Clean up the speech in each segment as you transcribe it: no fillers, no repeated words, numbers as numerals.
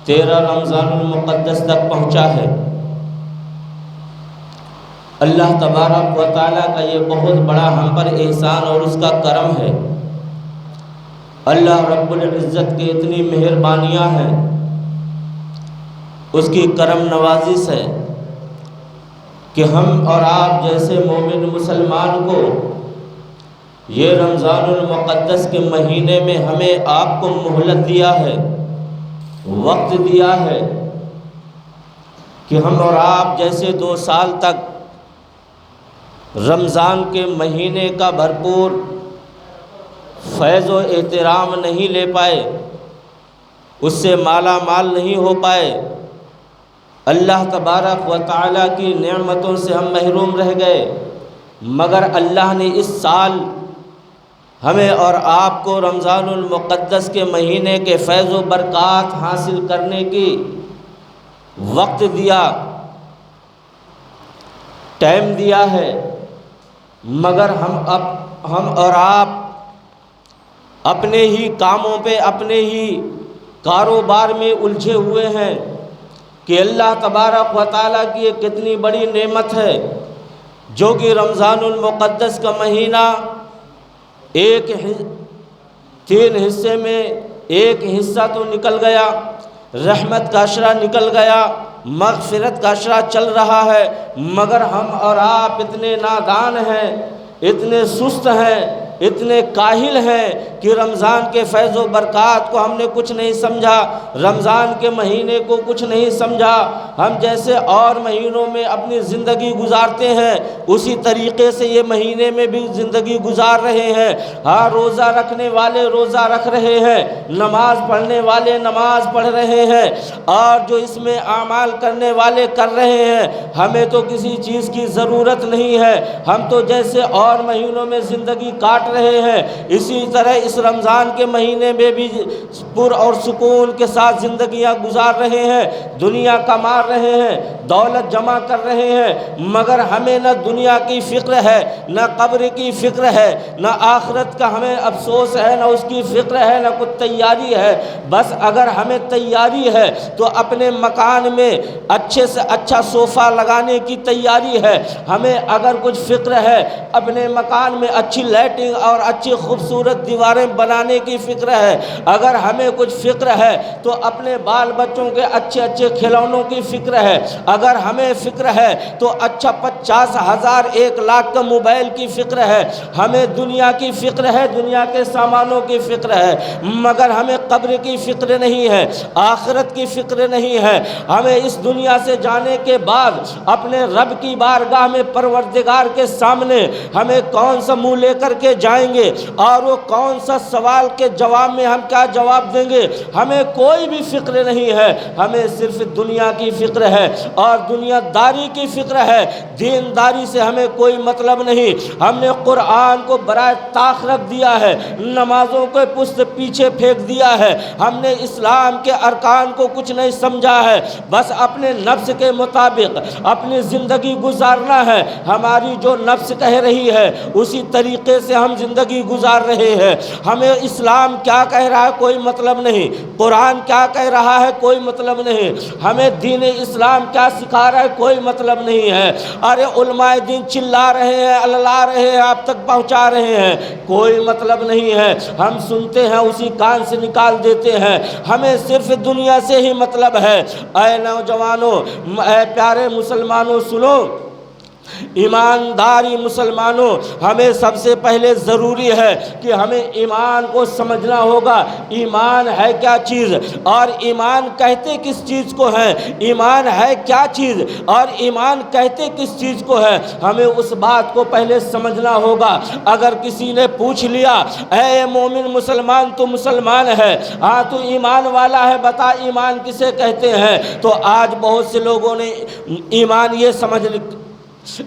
13 رمضان المقدس تک پہنچا ہے۔ اللہ تبارک و تعالیٰ کا یہ بہت بڑا ہم پر احسان اور اس کا کرم ہے۔ اللہ رب العزت کی اتنی مہربانیاں ہیں، اس کی کرم نوازی ہے کہ ہم اور آپ جیسے مومن مسلمان کو یہ رمضان المقدس کے مہینے میں ہمیں آپ کو مہلت دیا ہے، وقت دیا ہے کہ ہم اور آپ جیسے 2 سال تک رمضان کے مہینے کا بھرپور فیض و احترام نہیں لے پائے، اس سے مالا مال نہیں ہو پائے، اللہ تبارک و تعالیٰ کی نعمتوں سے ہم محروم رہ گئے، مگر اللہ نے اس سال ہمیں اور آپ کو رمضان المقدس کے مہینے کے فیض و برکات حاصل کرنے کی وقت دیا، ٹائم دیا ہے، مگر ہم اور آپ اپنے ہی کاموں پہ، اپنے ہی کاروبار میں الجھے ہوئے ہیں کہ اللہ تبارک و تعالیٰ کی یہ کتنی بڑی نعمت ہے جو کہ رمضان المقدس کا مہینہ 3 حصے میں ایک حصہ تو نکل گیا، رحمت کا عشرہ نکل گیا، مغفرت کا عشرہ چل رہا ہے، مگر ہم اور آپ اتنے نادان ہیں، اتنے سست ہیں، اتنے کاہل ہیں کہ رمضان کے فیض و برکات کو ہم نے کچھ نہیں سمجھا، رمضان کے مہینے کو کچھ نہیں سمجھا۔ ہم جیسے اور مہینوں میں اپنی زندگی گزارتے ہیں اسی طریقے سے یہ مہینے میں بھی زندگی گزار رہے ہیں۔ ہاں، روزہ رکھنے والے روزہ رکھ رہے ہیں، نماز پڑھنے والے نماز پڑھ رہے ہیں، اور جو اس میں اعمال کرنے والے کر رہے ہیں۔ ہمیں تو کسی چیز کی ضرورت نہیں ہے، ہم تو جیسے اور مہینوں میں زندگی کاٹ رہے ہیں اسی طرح اس رمضان کے مہینے میں بھی پر اور سکون کے ساتھ زندگیاں گزار رہے ہیں، دنیا کما رہے ہیں، دولت جمع کر رہے ہیں، مگر ہمیں نہ دنیا کی فکر ہے، نہ قبر کی فکر ہے، نہ آخرت کا ہمیں افسوس ہے، نہ اس کی فکر ہے، نہ کچھ تیاری ہے۔ بس اگر ہمیں تیاری ہے تو اپنے مکان میں اچھے سے اچھا صوفہ لگانے کی تیاری ہے، ہمیں اگر کچھ فکر ہے اپنے مکان میں اچھی لائٹنگ اور اچھی خوبصورت دیواریں بنانے کی فکر ہے، اگر ہمیں کچھ فکر ہے تو اپنے بال بچوں کے اچھے اچھے کھلونوں کی فکر ہے، اگر ہمیں فکر ہے تو اچھا 50,000 1 لاکھ کا موبائل کی فکر ہے، ہمیں دنیا کی فکر ہے، دنیا کے سامانوں کی فکر ہے، مگر ہمیں قبر کی فکر نہیں ہے، آخرت کی فکر نہیں ہے۔ ہمیں اس دنیا سے جانے کے بعد اپنے رب کی بارگاہ میں پروردگار کے سامنے ہمیں کون سا منہ لے کر کے جائیں گے اور وہ کون سا سوال کے جواب میں ہم کیا جواب دیں گے، ہمیں کوئی بھی فکر نہیں ہے۔ ہمیں صرف دنیا کی فکر ہے اور دنیا داری کی فکر ہے، دینداری سے ہمیں کوئی مطلب نہیں۔ ہم نے قرآن کو برائے طاق رکھ دیا ہے، نمازوں کو پشت پیچھے پھینک دیا ہے، ہم نے اسلام کے ارکان کو کچھ نہیں سمجھا ہے، بس اپنے نفس کے مطابق اپنی زندگی گزارنا ہے۔ ہماری جو نفس کہہ رہی ہے اسی طریقے سے ہم زندگی گزار رہے ہیں۔ ہمیں اسلام کیا کہہ رہا ہے کوئی مطلب نہیں، قرآن کیا کہہ رہا ہے کوئی مطلب نہیں، ہمیں دین اسلام کیا سکھا رہا ہے کوئی مطلب نہیں ہے۔ ارے علماء دین چلا رہے ہیں، اللہ رہے ہیں، آپ تک پہنچا رہے ہیں، کوئی مطلب نہیں ہے۔ ہم سنتے ہیں اسی کان سے نکال دیتے ہیں، ہمیں صرف دنیا سے ہی مطلب ہے۔ اے نوجوانوں، اے پیارے مسلمانوں، سنو، ایمانداری مسلمانوں، ہمیں سب سے پہلے ضروری ہے کہ ہمیں ایمان کو سمجھنا ہوگا۔ ایمان ہے کیا چیز اور ایمان کہتے کس چیز کو ہے، ایمان ہے کیا چیز اور ایمان کہتے کس چیز کو ہے، ہمیں اس بات کو پہلے سمجھنا ہوگا۔ اگر کسی نے پوچھ لیا اے مومن مسلمان تو مسلمان ہے، ہاں تو ایمان والا ہے، بتا ایمان کسے کہتے ہیں، تو آج بہت سے لوگوں نے ایمان یہ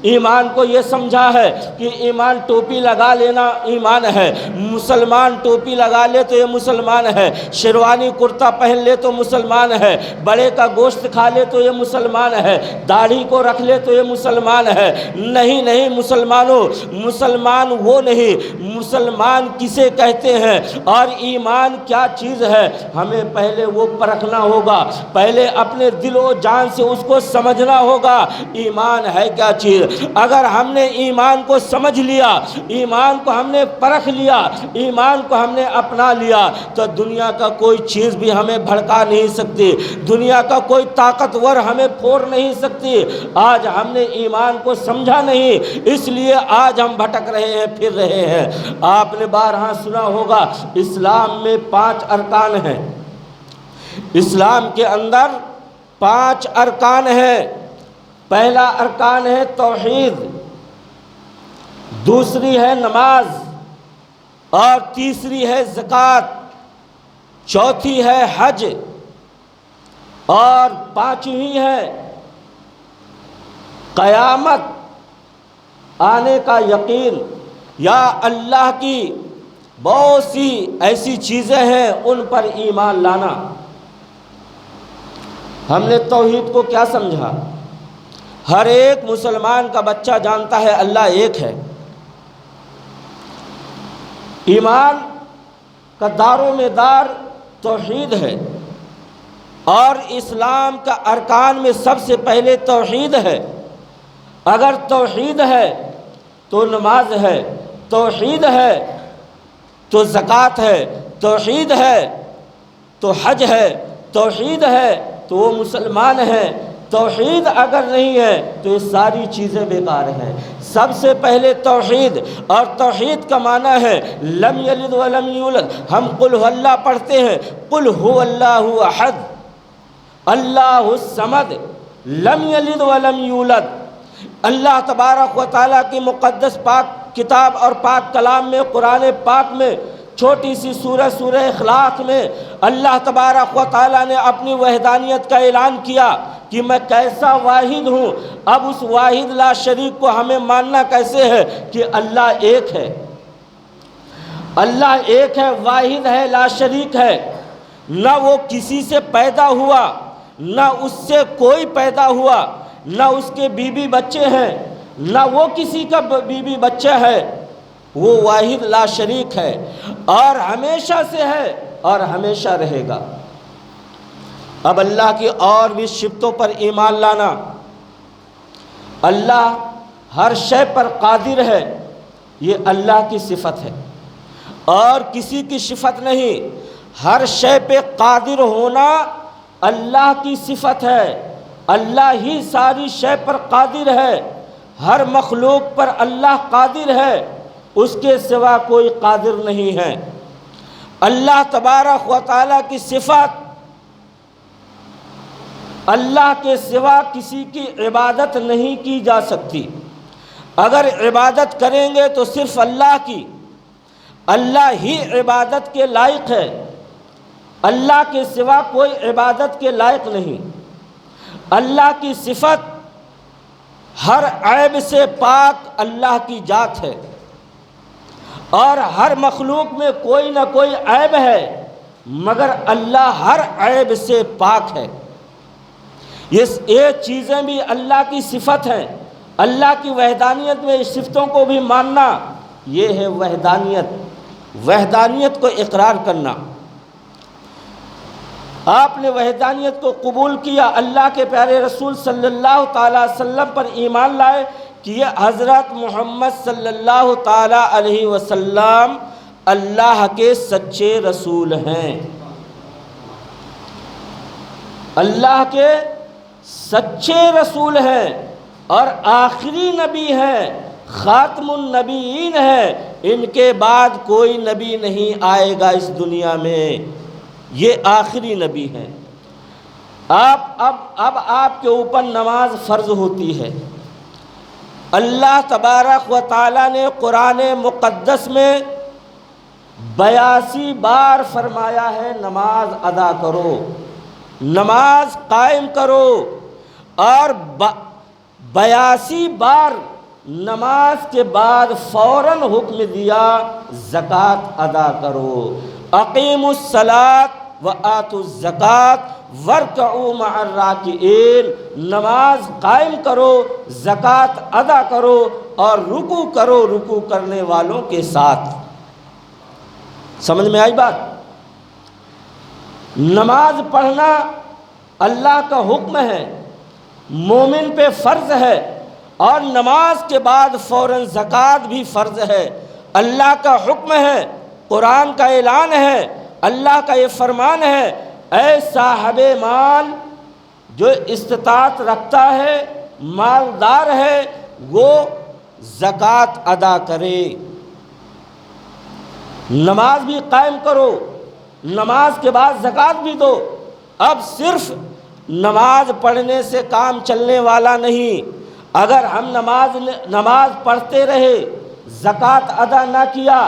ایمان کو یہ سمجھا ہے کہ ایمان ٹوپی لگا لینا ایمان ہے، مسلمان ٹوپی لگا لے تو یہ مسلمان ہے، شیروانی کرتا پہن لے تو مسلمان ہے، بڑے کا گوشت کھا لے تو یہ مسلمان ہے، داڑھی کو رکھ لے تو یہ مسلمان ہے۔ نہیں نہیں مسلمانوں، مسلمان وہ نہیں، مسلمان کسے کہتے ہیں اور ایمان کیا چیز ہے، ہمیں پہلے وہ پرکھنا ہوگا، پہلے اپنے دل و جان سے اس کو سمجھنا ہوگا ایمان ہے کیا چیز۔ اگر ہم نے ایمان کو سمجھ لیا، ایمان کو ہم نے پرکھ لیا، ایمان کو ہم نے اپنا لیا تو دنیا کا کوئی چیز بھی ہمیں بھڑکا نہیں سکتی، دنیا کا کوئی طاقتور ہمیں پھوڑ نہیں سکتی۔ آج ہم نے ایمان کو سمجھا نہیں، اس لیے آج ہم بھٹک رہے ہیں، پھر رہے ہیں۔ آپ نے بارہا سنا ہوگا اسلام میں 5 ارکان ہیں، اسلام کے اندر 5 ارکان ہیں۔ پہلا ارکان ہے توحید، دوسری ہے نماز، اور تیسری ہے زکوٰۃ، چوتھی ہے حج، اور 5ویں ہے قیامت آنے کا یقین، یا اللہ کی بہت سی ایسی چیزیں ہیں ان پر ایمان لانا۔ ہم نے توحید کو کیا سمجھا؟ ہر ایک مسلمان کا بچہ جانتا ہے اللہ ایک ہے۔ ایمان کا دار و مدار توحید ہے، اور اسلام کا ارکان میں سب سے پہلے توحید ہے۔ اگر توحید ہے تو نماز ہے، توحید ہے تو زکوٰۃ ہے، توحید ہے تو حج ہے، توحید ہے تو وہ مسلمان ہے۔ توحید اگر نہیں ہے تو یہ ساری چیزیں بیکار ہیں۔ سب سے پہلے توحید، اور توحید کا معنی ہے لم یلد ولم یولد۔ ہم قل هو اللہ پڑھتے ہیں، قل هو اللہ احد اللہ الصمد لم یلد ولم یولد۔ اللہ تبارک و تعالیٰ کی مقدس پاک کتاب اور پاک کلام میں، قرآن پاک میں، چھوٹی سی سورہ اخلاق میں اللہ تبارک و تعالیٰ نے اپنی وحدانیت کا اعلان کیا کہ میں کیسا واحد ہوں۔ اب اس واحد لا شریک کو ہمیں ماننا کیسے ہے کہ اللہ ایک ہے، اللہ ایک ہے، واحد ہے، لا شریک ہے، نہ وہ کسی سے پیدا ہوا، نہ اس سے کوئی پیدا ہوا، نہ اس کے بیوی بچے ہیں، نہ وہ کسی کا بیوی بچہ ہے، وہ واحد لا شریک ہے، اور ہمیشہ سے ہے اور ہمیشہ رہے گا۔ اب اللہ کی اور بھی صفتوں پر ایمان لانا۔ اللہ ہر شے پر قادر ہے، یہ اللہ کی صفت ہے اور کسی کی صفت نہیں۔ ہر شے پہ قادر ہونا اللہ کی صفت ہے، اللہ ہی ساری شے پر قادر ہے، ہر مخلوق پر اللہ قادر ہے، اس کے سوا کوئی قادر نہیں ہے۔ اللہ تبارک و تعالیٰ کی صفت، اللہ کے سوا کسی کی عبادت نہیں کی جا سکتی۔ اگر عبادت کریں گے تو صرف اللہ کی، اللہ ہی عبادت کے لائق ہے، اللہ کے سوا کوئی عبادت کے لائق نہیں۔ اللہ کی صفت ہر عیب سے پاک اللہ کی ذات ہے، اور ہر مخلوق میں کوئی نہ کوئی عیب ہے، مگر اللہ ہر عیب سے پاک ہے۔ یہ چیزیں بھی اللہ کی صفت ہیں۔ اللہ کی وحدانیت میں اس صفتوں کو بھی ماننا، یہ ہے وحدانیت، وحدانیت کو اقرار کرنا۔ آپ نے وحدانیت کو قبول کیا، اللہ کے پیارے رسول صلی اللہ تعالیٰ علیہ وسلم پر ایمان لائے کہ یہ حضرت محمد صلی اللہ تعالیٰ علیہ وسلم اللہ کے سچے رسول ہیں، اللہ کے سچے رسول ہیں اور آخری نبی ہیں، خاتم النبیین ہیں۔ ان کے بعد کوئی نبی نہیں آئے گا اس دنیا میں، یہ آخری نبی ہیں۔ اب آپ کے اوپر نماز فرض ہوتی ہے۔ اللہ تبارک و تعالیٰ نے قرآن مقدس میں 82 بار فرمایا ہے نماز ادا کرو، نماز قائم کرو، اور 82 بار نماز کے بعد فوراً حکم دیا زکوٰۃ ادا کرو، اقیموا الصلاۃ وآتوا الزکوٰۃ وارکعوا مع الراکعین، نماز قائم کرو، زکوٰۃ ادا کرو اور رکوع کرو رکوع کرنے والوں کے ساتھ۔ سمجھ میں آئی بات؟ نماز پڑھنا اللہ کا حکم ہے، مومن پہ فرض ہے، اور نماز کے بعد فوراً زکوٰۃ بھی فرض ہے۔ اللہ کا حکم ہے، قرآن کا اعلان ہے، اللہ کا یہ فرمان ہے، اے صاحب مال جو استطاعت رکھتا ہے، مالدار ہے، وہ زکوٰۃ ادا کرے، نماز بھی قائم کرو، نماز کے بعد زکوٰۃ بھی دو۔ اب صرف نماز پڑھنے سے کام چلنے والا نہیں، اگر ہم نماز پڑھتے رہے، زکوٰۃ ادا نہ کیا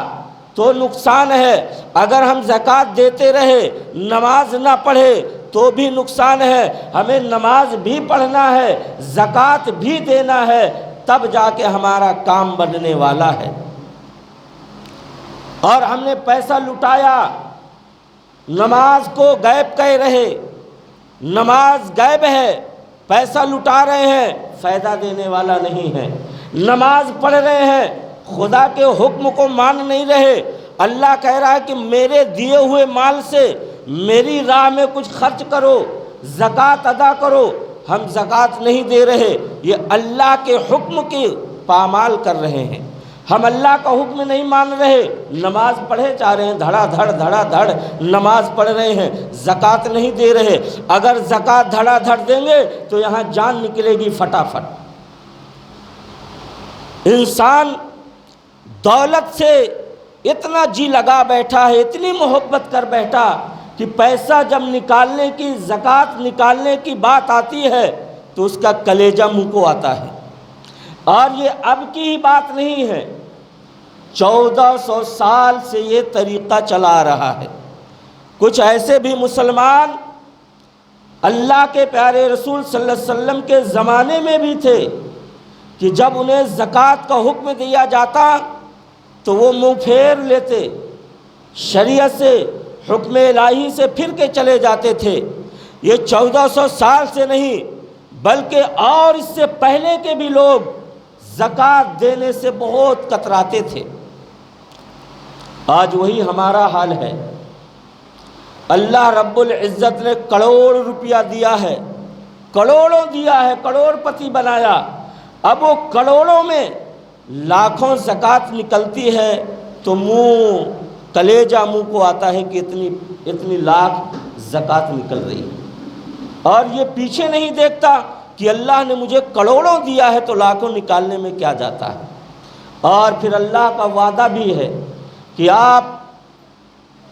تو نقصان ہے، اگر ہم زکوٰۃ دیتے رہے، نماز نہ پڑھے تو بھی نقصان ہے۔ ہمیں نماز بھی پڑھنا ہے، زکوٰۃ بھی دینا ہے، تب جا کے ہمارا کام بننے والا ہے۔ اور ہم نے پیسہ لٹایا، نماز کو غائب کہہ رہے، نماز غائب ہے، پیسہ لٹا رہے ہیں، فائدہ دینے والا نہیں ہے۔ نماز پڑھ رہے ہیں، خدا کے حکم کو مان نہیں رہے، اللہ کہہ رہا ہے کہ میرے دیے ہوئے مال سے میری راہ میں کچھ خرچ کرو، زکوٰۃ ادا کرو، ہم زکوٰۃ نہیں دے رہے، یہ اللہ کے حکم کی پامال کر رہے ہیں۔ ہم اللہ کا حکم نہیں مان رہے، نماز پڑھے جا رہے ہیں، دھڑا دھڑ نماز پڑھ رہے ہیں، زکوٰۃ نہیں دے رہے۔ اگر زکوٰۃ دھڑا دھڑ دیں گے تو یہاں جان نکلے گی فٹافٹ۔ انسان دولت سے اتنا جی لگا بیٹھا ہے، اتنی محبت کر بیٹھا کہ پیسہ جب نکالنے کی، زکوٰۃ نکالنے کی بات آتی ہے تو اس کا کلیجہ منہ کو آتا ہے۔ اور یہ اب کی ہی بات نہیں ہے، 1400 سال سے یہ طریقہ چلا آ رہا ہے۔ کچھ ایسے بھی مسلمان اللہ کے پیارے رسول صلی اللہ علیہ وسلم کے زمانے میں بھی تھے کہ جب انہیں زکوٰۃ کا حکم دیا جاتا تو وہ منہ پھیر لیتے، شریعت سے، حکم الہی سے پھر کے چلے جاتے تھے۔ یہ 1400 سال سے نہیں بلکہ اور اس سے پہلے کے بھی لوگ زکوٰۃ دینے سے بہت کتراتے تھے۔ آج وہی ہمارا حال ہے۔ اللہ رب العزت نے کروڑ روپیہ دیا ہے، کروڑوں دیا ہے، کروڑ پتی بنایا، اب وہ کروڑوں میں لاکھوں زکوٰۃ نکلتی ہے تو کلیجہ منہ کو آتا ہے کہ اتنی لاکھ زکوٰۃ نکل رہی ہے، اور یہ پیچھے نہیں دیکھتا کہ اللہ نے مجھے کروڑوں دیا ہے تو لاکھوں نکالنے میں کیا جاتا ہے۔ اور پھر اللہ کا وعدہ بھی ہے کہ آپ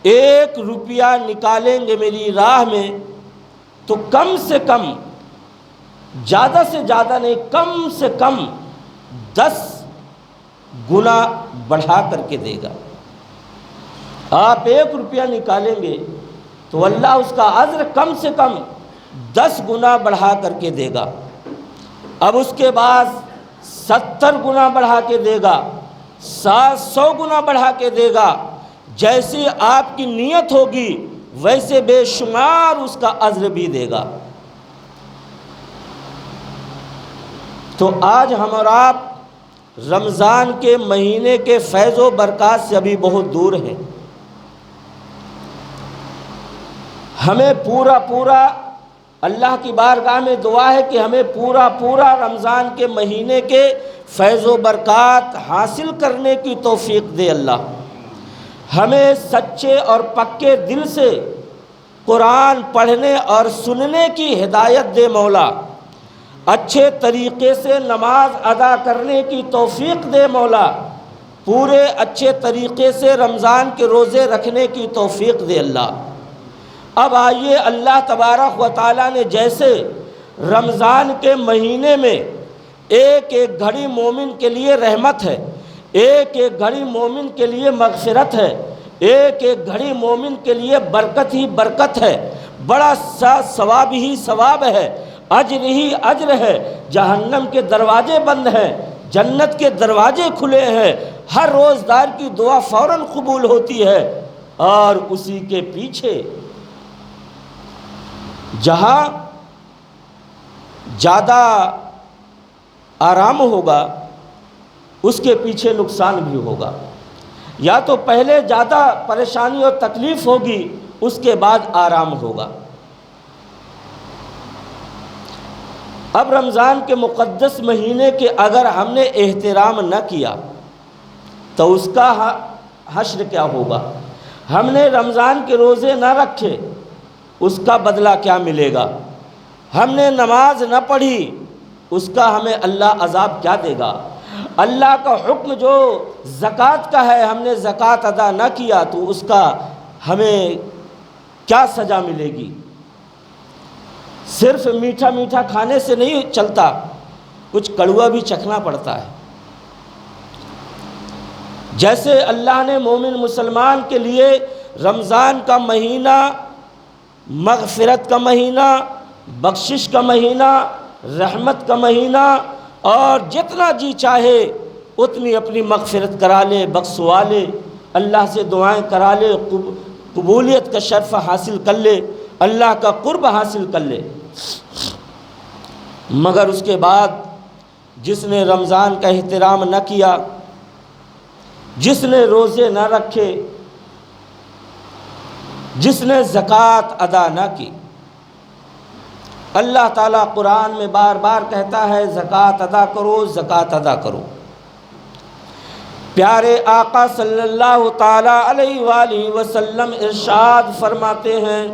1 روپیہ نکالیں گے میری راہ میں تو کم سے کم، زیادہ سے زیادہ نہیں، کم سے کم 10 گنا بڑھا کر کے دے گا۔ آپ 1 روپیہ نکالیں گے تو اللہ اس کا اجر کم سے کم 10 گنا بڑھا کر کے دے گا۔ اب اس کے بعد 70 گنا بڑھا کے دے گا، 700 گنا بڑھا کے دے گا۔ جیسی آپ کی نیت ہوگی ویسے بے شمار اس کا اجر بھی دے گا۔ تو آج ہم اور آپ رمضان کے مہینے کے فیض و برکات سے ابھی بہت دور ہیں۔ ہمیں پورا اللہ کی بارگاہ میں دعا ہے کہ ہمیں پورا رمضان کے مہینے کے فیض و برکات حاصل کرنے کی توفیق دے اللہ۔ ہمیں سچے اور پکے دل سے قرآن پڑھنے اور سننے کی ہدایت دے مولا، اچھے طریقے سے نماز ادا کرنے کی توفیق دے مولا، پورے اچھے طریقے سے رمضان کے روزے رکھنے کی توفیق دے اللہ۔ اب آئیے، اللہ تبارک و تعالیٰ نے جیسے رمضان کے مہینے میں ایک ایک گھڑی مومن کے لیے رحمت ہے، ایک ایک گھڑی مومن کے لیے مغفرت ہے، ایک ایک گھڑی مومن کے لیے برکت ہی برکت ہے، بڑا سا ثواب ہی ثواب ہے۔ اجر ہی اجر ہے، جہنم کے دروازے بند ہیں، جنت کے دروازے کھلے ہیں، ہر روزدار کی دعا فوراً قبول ہوتی ہے، اور اسی کے پیچھے جہاں زیادہ آرام ہوگا اس کے پیچھے نقصان بھی ہوگا، یا تو پہلے زیادہ پریشانی اور تکلیف ہوگی، اس کے بعد آرام ہوگا۔ اب رمضان کے مقدس مہینے کے اگر ہم نے احترام نہ کیا تو اس کا حشر کیا ہوگا؟ ہم نے رمضان کے روزے نہ رکھے، اس کا بدلہ کیا ملے گا؟ ہم نے نماز نہ پڑھی، اس کا ہمیں اللہ عذاب کیا دے گا؟ اللہ کا حکم جو زکوٰۃ کا ہے، ہم نے زکوٰۃ ادا نہ کیا تو اس کا ہمیں کیا سزا ملے گی؟ صرف میٹھا میٹھا کھانے سے نہیں چلتا، کچھ کڑوا بھی چکھنا پڑتا ہے۔ جیسے اللہ نے مومن مسلمان کے لیے رمضان کا مہینہ مغفرت کا مہینہ، بخشش کا مہینہ، رحمت کا مہینہ، اور جتنا جی چاہے اتنی اپنی مغفرت کرا لے، بخشوا لے، اللہ سے دعائیں کرا لے، قبولیت کا شرف حاصل کر لے، اللہ کا قرب حاصل کر لے۔ مگر اس کے بعد جس نے رمضان کا احترام نہ کیا، جس نے روزے نہ رکھے، جس نے زکوٰۃ ادا نہ کی، اللہ تعالیٰ قرآن میں بار بار کہتا ہے زکوٰۃ ادا کرو، زکوٰۃ ادا کرو۔ پیارے آقا صلی اللہ تعالیٰ علیہ وآلہ وسلم ارشاد فرماتے ہیں،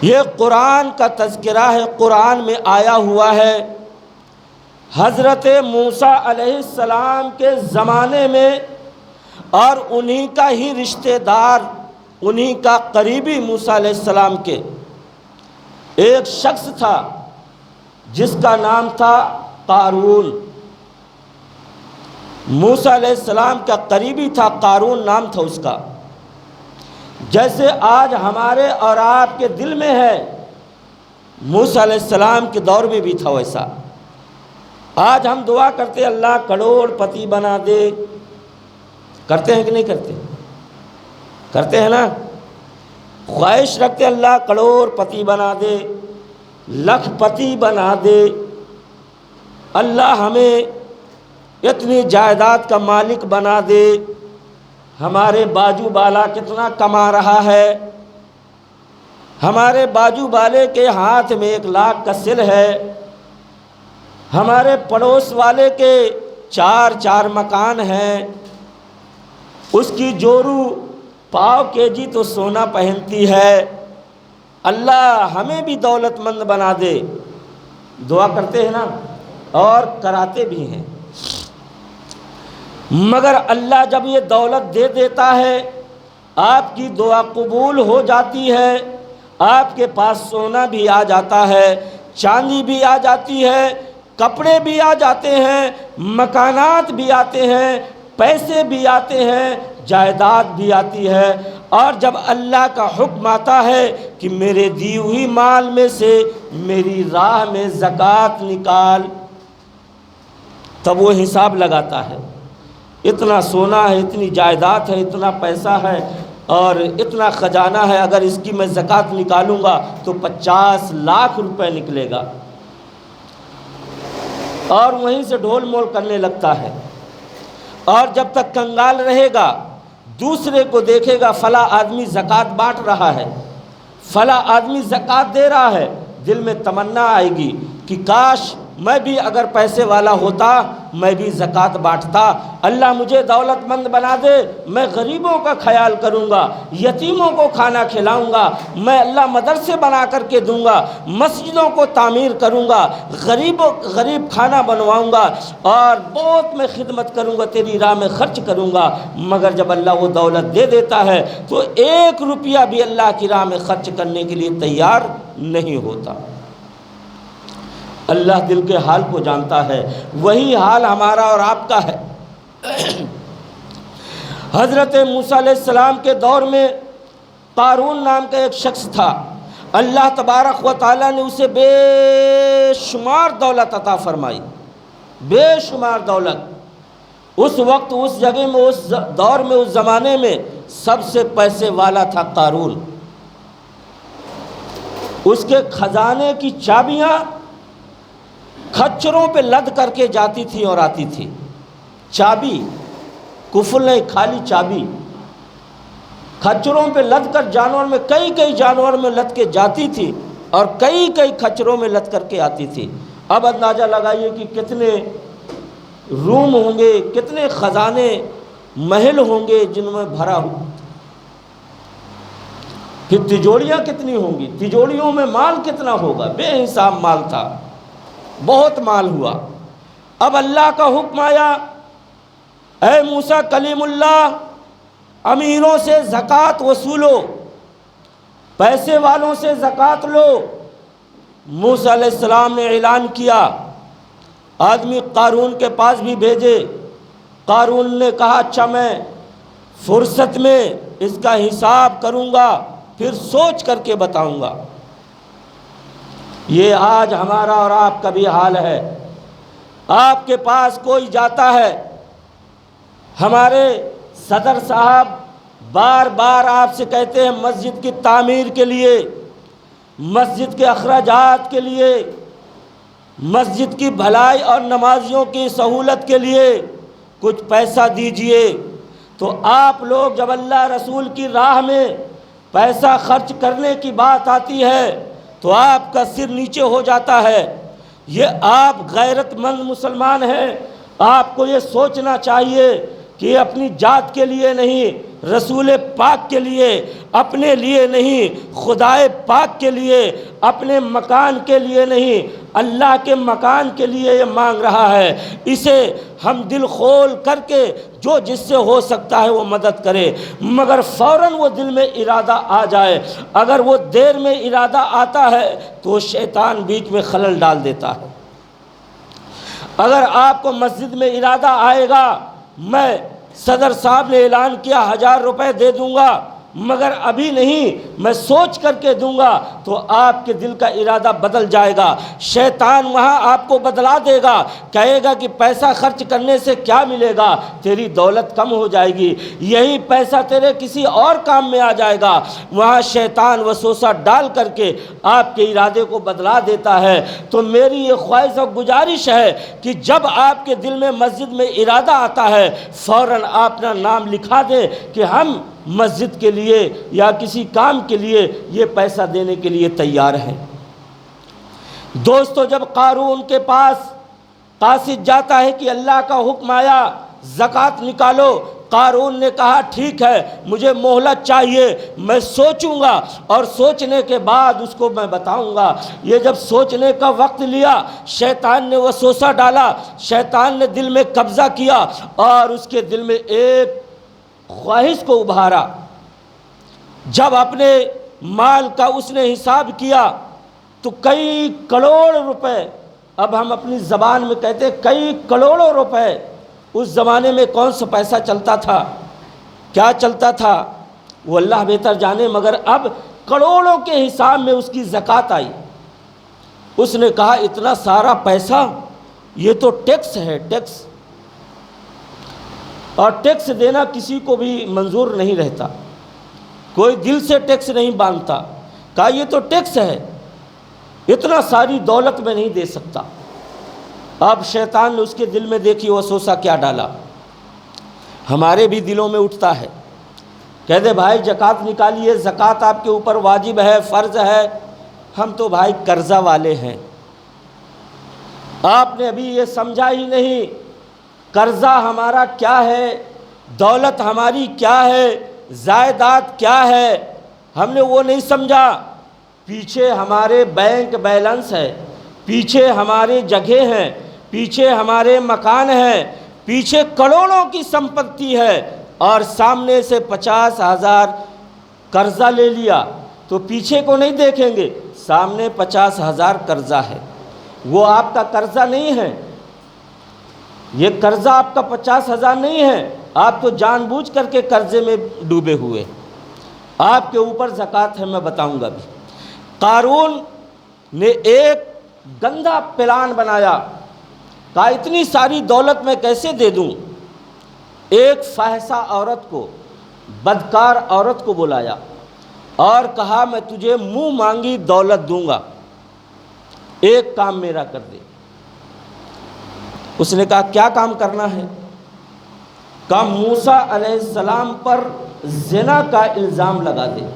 یہ قرآن کا تذکرہ ہے، قرآن میں آیا ہوا ہے، حضرت موسیٰ علیہ السلام کے زمانے میں، اور انہی کا ہی رشتہ دار، انہی کا قریبی موسیٰ علیہ السلام کے ایک شخص تھا جس کا نام تھا قارون۔ موسیٰ علیہ السلام کا قریبی تھا، قارون نام تھا اس کا۔ جیسے آج ہمارے اور آپ کے دل میں ہے، موسیٰ علیہ السلام کے دور میں بھی تھا ویسا۔ آج ہم دعا کرتے اللہ کروڑ پتی بنا دے، کرتے ہیں کہ نہیں کرتے؟ کرتے ہیں نا؟ خواہش رکھتے اللہ کروڑ پتی بنا دے، لاکھ پتی بنا دے، اللہ ہمیں اتنی جائیداد کا مالک بنا دے، ہمارے باجو بالا کتنا کما رہا ہے، ہمارے باجو بالے کے ہاتھ میں 1 لاکھ کا سل ہے، ہمارے پڑوس والے کے 4 مکان ہیں، اس کی جورو پاؤ کے جی تو سونا پہنتی ہے، اللہ ہمیں بھی دولت مند بنا دے۔ دعا کرتے ہیں نا، اور کراتے بھی ہیں۔ مگر اللہ جب یہ دولت دے دیتا ہے، آپ کی دعا قبول ہو جاتی ہے، آپ کے پاس سونا بھی آ جاتا ہے، چاندی بھی آ جاتی ہے، کپڑے بھی آ جاتے ہیں، مکانات بھی آتے ہیں، پیسے بھی آتے ہیں، جائیداد بھی آتی ہے، اور جب اللہ کا حکم آتا ہے کہ میرے دی ہوئی مال میں سے میری راہ میں زکوٰۃ نکال، تب وہ حساب لگاتا ہے، اتنا سونا ہے، اتنی جائیداد ہے، اتنا پیسہ ہے اور اتنا خزانہ ہے، اگر اس کی میں زکوٰۃ نکالوں گا تو 50 لاکھ روپے نکلے گا، اور وہیں سے ڈھول مول کرنے لگتا ہے۔ اور جب تک کنگال رہے گا، دوسرے کو دیکھے گا فلاں آدمی زکوٰۃ بانٹ رہا ہے، فلاں آدمی زکوٰۃ دے رہا ہے، دل میں تمنا آئے گی کہ کاش میں بھی اگر پیسے والا ہوتا میں بھی زکوٰۃ بانٹتا، اللہ مجھے دولت مند بنا دے، میں غریبوں کا خیال کروں گا، یتیموں کو کھانا کھلاؤں گا، میں اللہ مدرسے بنا کر کے دوں گا، مسجدوں کو تعمیر کروں گا، غریب کھانا بنواؤں گا، اور بہت میں خدمت کروں گا، تیری راہ میں خرچ کروں گا۔ مگر جب اللہ وہ دولت دے دیتا ہے تو 1 روپیہ بھی اللہ کی راہ میں خرچ کرنے کے لیے تیار نہیں ہوتا۔ اللہ دل کے حال کو جانتا ہے، وہی حال ہمارا اور آپ کا ہے۔ حضرت موسیٰ علیہ السلام کے دور میں قارون نام کا ایک شخص تھا، اللہ تبارک و تعالیٰ نے اسے بے شمار دولت عطا فرمائی، بے شمار دولت۔ اس وقت اس جگہ میں، اس دور میں، اس زمانے میں سب سے پیسے والا تھا قارون۔ اس کے خزانے کی چابیاں کھچروں پہ لد کر کے جاتی تھی اور آتی تھی۔ چابی، کفل نہیں، خالی چابی کھچروں پہ لد کر جانور میں، کئی جانور میں لد کے جاتی تھی اور کئی کھچروں میں لد کر کے آتی تھی۔ اب اندازہ لگائیے کہ کتنے روم ہوں گے، کتنے خزانے، محل ہوں گے جن میں بھرا ہو۔ پھر تجوریاں کتنی ہوں گی، تجوریوں میں مال کتنا ہوگا، بے حساب مال تھا، بہت مال ہوا۔ اب اللہ کا حکم آیا، اے موسیٰ کلیم اللہ، امیروں سے زکوٰۃ وصولو، پیسے والوں سے زکوٰۃ لو۔ موسیٰ علیہ السلام نے اعلان کیا، آدمی قارون کے پاس بھی بھیجے۔ قارون نے کہا اچھا میں فرصت میں اس کا حساب کروں گا، پھر سوچ کر کے بتاؤں گا۔ یہ آج ہمارا اور آپ کا بھی حال ہے۔ آپ کے پاس کوئی جاتا ہے، ہمارے صدر صاحب بار بار آپ سے کہتے ہیں مسجد کی تعمیر کے لیے، مسجد کے اخراجات کے لیے، مسجد کی بھلائی اور نمازیوں کی سہولت کے لیے کچھ پیسہ دیجئے۔ تو آپ لوگ جب اللہ رسول کی راہ میں پیسہ خرچ کرنے کی بات آتی ہے تو آپ کا سر نیچے ہو جاتا ہے۔ یہ آپ غیرت مند مسلمان ہیں، آپ کو یہ سوچنا چاہیے کہ اپنی ذات کے لیے نہیں، رسول پاک کے لیے، اپنے لیے نہیں، خدائے پاک کے لیے، اپنے مکان کے لیے نہیں، اللہ کے مکان کے لیے یہ مانگ رہا ہے۔ اسے ہم دل کھول کر کے جو جس سے ہو سکتا ہے وہ مدد کرے، مگر فوراً وہ دل میں ارادہ آ جائے۔ اگر وہ دیر میں ارادہ آتا ہے تو شیطان بیچ میں خلل ڈال دیتا ہے۔ اگر آپ کو مسجد میں ارادہ آئے گا، میں صدر صاحب نے اعلان کیا 1000 روپے دے دوں گا مگر ابھی نہیں، میں سوچ کر کے دوں گا، تو آپ کے دل کا ارادہ بدل جائے گا۔ شیطان وہاں آپ کو بدلا دے گا، کہے گا کہ پیسہ خرچ کرنے سے کیا ملے گا، تیری دولت کم ہو جائے گی، یہی پیسہ تیرے کسی اور کام میں آ جائے گا۔ وہاں شیطان وسوسہ ڈال کر کے آپ کے ارادے کو بدلا دیتا ہے۔ تو میری یہ خواہش اور گزارش ہے کہ جب آپ کے دل میں مسجد میں ارادہ آتا ہے، فوراً آپ اپنا نام لکھا دیں کہ ہم مسجد کے لیے یا کسی کام کے لیے یہ پیسہ دینے کے لیے تیار ہیں۔ دوستو، جب قارون کے پاس قاصد جاتا ہے کہ اللہ کا حکم آیا زکوٰۃ نکالو، قارون نے کہا ٹھیک ہے، مجھے مہلت چاہیے، میں سوچوں گا اور سوچنے کے بعد اس کو میں بتاؤں گا۔ یہ جب سوچنے کا وقت لیا، شیطان نے وسوسہ ڈالا، شیطان نے دل میں قبضہ کیا اور اس کے دل میں ایک خواہش کو ابھارا۔ جب اپنے مال کا اس نے حساب کیا تو کئی کروڑ روپے، اب ہم اپنی زبان میں کہتے ہیں کئی کروڑوں روپے، اس زمانے میں کون سا پیسہ چلتا تھا، کیا چلتا تھا وہ اللہ بہتر جانے، مگر اب کروڑوں کے حساب میں اس کی زکوٰۃ آئی۔ اس نے کہا اتنا سارا پیسہ، یہ تو ٹیکس ہے، ٹیکس، اور ٹیکس دینا کسی کو بھی منظور نہیں رہتا، کوئی دل سے ٹیکس نہیں باندھتا۔ کہا یہ تو ٹیکس ہے، اتنا ساری دولت میں نہیں دے سکتا۔ اب شیطان نے اس کے دل میں دیکھی وسوسہ کیا ڈالا، ہمارے بھی دلوں میں اٹھتا ہے، کہتے بھائی زکوٰۃ نکالیے، زکوٰۃ آپ کے اوپر واجب ہے، فرض ہے، ہم تو بھائی قرضہ والے ہیں۔ آپ نے ابھی یہ سمجھا ہی نہیں قرضہ ہمارا کیا ہے، دولت ہماری کیا ہے، جائیداد کیا ہے، ہم نے وہ نہیں سمجھا۔ پیچھے ہمارے بینک بیلنس ہے، پیچھے ہمارے جگہ ہیں، پیچھے ہمارے مکان ہیں، پیچھے کروڑوں کی سمپتی ہے، اور سامنے سے 50,000 قرضہ لے لیا تو پیچھے کو نہیں دیکھیں گے، سامنے 50,000 قرضہ ہے، وہ آپ کا قرضہ نہیں ہے، یہ قرضہ آپ کا 50,000 نہیں ہے، آپ تو جان بوجھ کر کے قرضے میں ڈوبے ہوئے، آپ کے اوپر زکوٰۃ ہے، میں بتاؤں گا بھی۔ قارون نے ایک گندا پلان بنایا، کہا اتنی ساری دولت میں کیسے دے دوں۔ ایک فاحشہ عورت کو، بدکار عورت کو بلایا اور کہا میں تجھے منہ مانگی دولت دوں گا، ایک کام میرا کر دے۔ اس نے کہا کیا کام کرنا ہے؟ کہا موسیٰ علیہ السلام پر زنا کا الزام لگا دے،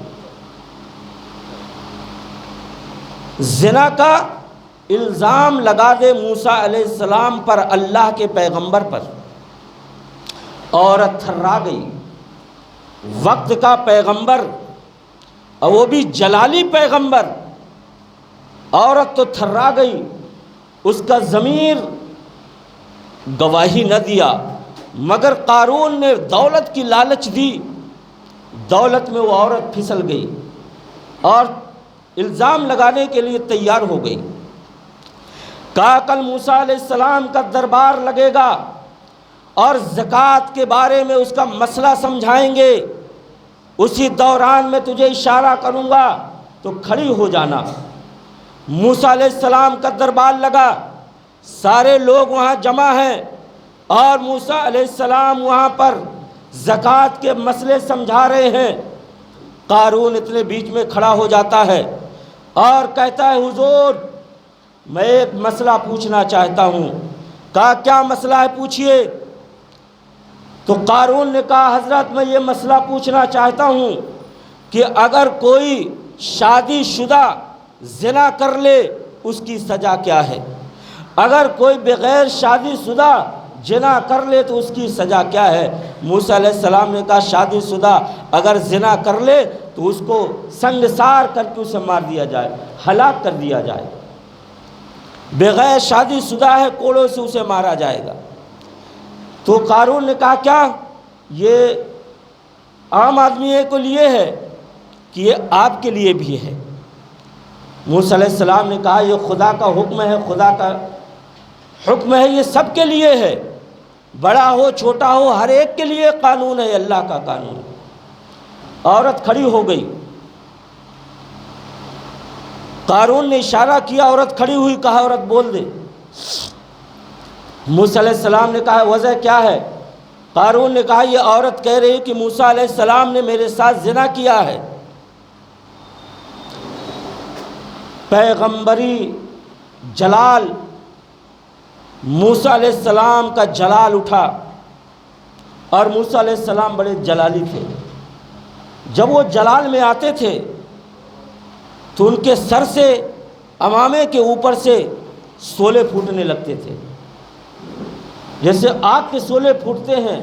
زنا کا الزام لگا دے موسیٰ علیہ السلام پر، اللہ کے پیغمبر پر۔ عورت تھرا گئی، وقت کا پیغمبر اور وہ بھی جلالی پیغمبر، عورت تو تھرا گئی، اس کا ضمیر گواہی نہ دیا، مگر قارون نے دولت کی لالچ دی، دولت میں وہ عورت پھسل گئی اور الزام لگانے کے لیے تیار ہو گئی۔ کہا کل موسیٰ علیہ السلام کا دربار لگے گا اور زکوٰۃ کے بارے میں اس کا مسئلہ سمجھائیں گے، اسی دوران میں تجھے اشارہ کروں گا تو کھڑی ہو جانا۔ موسیٰ علیہ السلام کا دربار لگا، سارے لوگ وہاں جمع ہیں اور موسیٰ علیہ السلام وہاں پر زکوٰۃ کے مسئلے سمجھا رہے ہیں۔ قارون اتنے بیچ میں کھڑا ہو جاتا ہے اور کہتا ہے حضور میں ایک مسئلہ پوچھنا چاہتا ہوں۔ کہا کیا مسئلہ ہے پوچھئے۔ تو قارون نے کہا حضرت میں یہ مسئلہ پوچھنا چاہتا ہوں کہ اگر کوئی شادی شدہ زنا کر لے اس کی سزا کیا ہے؟ اگر کوئی بغیر شادی شدہ زنا کر لے تو اس کی سزا کیا ہے؟ موسیٰ علیہ السلام نے کہا شادی شدہ اگر زنا کر لے تو اس کو سنگسار کر کے اسے مار دیا جائے، ہلاک کر دیا جائے۔ بغیر شادی شدہ ہے، کوڑوں سے اسے مارا جائے گا۔ تو قارون نے کہا کیا یہ عام آدمی کے لیے ہے کہ یہ آپ کے لیے بھی ہے؟ موسیٰ علیہ السلام نے کہا یہ خدا کا حکم ہے، خدا کا حکم ہے، یہ سب کے لیے ہے، بڑا ہو چھوٹا ہو ہر ایک کے لیے قانون ہے، اللہ کا قانون۔ عورت کھڑی ہو گئی، قارون نے اشارہ کیا، عورت کھڑی ہوئی، کہا عورت بول دے۔ موسیٰ علیہ السلام نے کہا وجہ کیا ہے؟ قارون نے کہا یہ عورت کہہ رہی کہ موسیٰ علیہ السلام نے میرے ساتھ زنا کیا ہے۔ پیغمبری جلال، موسیٰ علیہ السلام کا جلال اٹھا، اور موسیٰ علیہ السلام بڑے جلالی تھے۔ جب وہ جلال میں آتے تھے تو ان کے سر سے، عمامے کے اوپر سے شعلے پھوٹنے لگتے تھے، جیسے آگ کے شعلے پھوٹتے ہیں،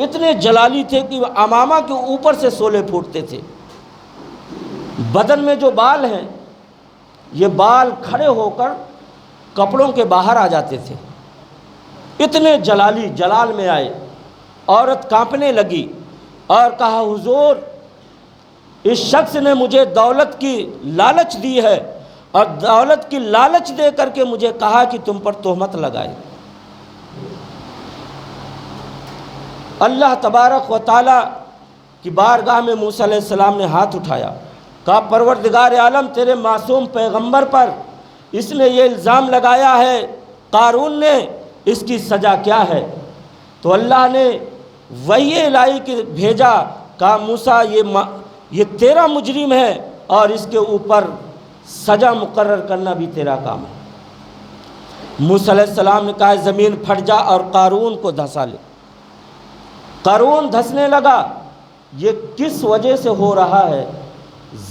اتنے جلالی تھے کہ عمامہ کے اوپر سے شعلے پھوٹتے تھے۔ بدن میں جو بال ہیں یہ بال کھڑے ہو کر کپڑوں کے باہر آ جاتے تھے، اتنے جلالی جلال میں آئے۔ عورت کانپنے لگی اور کہا حضور اس شخص نے مجھے دولت کی لالچ دی ہے اور دولت کی لالچ دے کر کے مجھے کہا کہ تم پر تہمت لگائے۔ اللہ تبارک و تعالی کی بارگاہ میں موسیٰ علیہ السلام نے ہاتھ اٹھایا، کہا پروردگار عالم تیرے معصوم پیغمبر پر اس نے یہ الزام لگایا ہے، قارون نے، اس کی سزا کیا ہے؟ تو اللہ نے وحی الہی کے بھیجا، کہا موسیٰ یہ تیرا مجرم ہے اور اس کے اوپر سزا مقرر کرنا بھی تیرا کام ہے۔ موسیٰ علیہ السلام نے کہا زمین پھٹ جا اور قارون کو دھسا لے۔ قارون دھسنے لگا۔ یہ کس وجہ سے ہو رہا ہے؟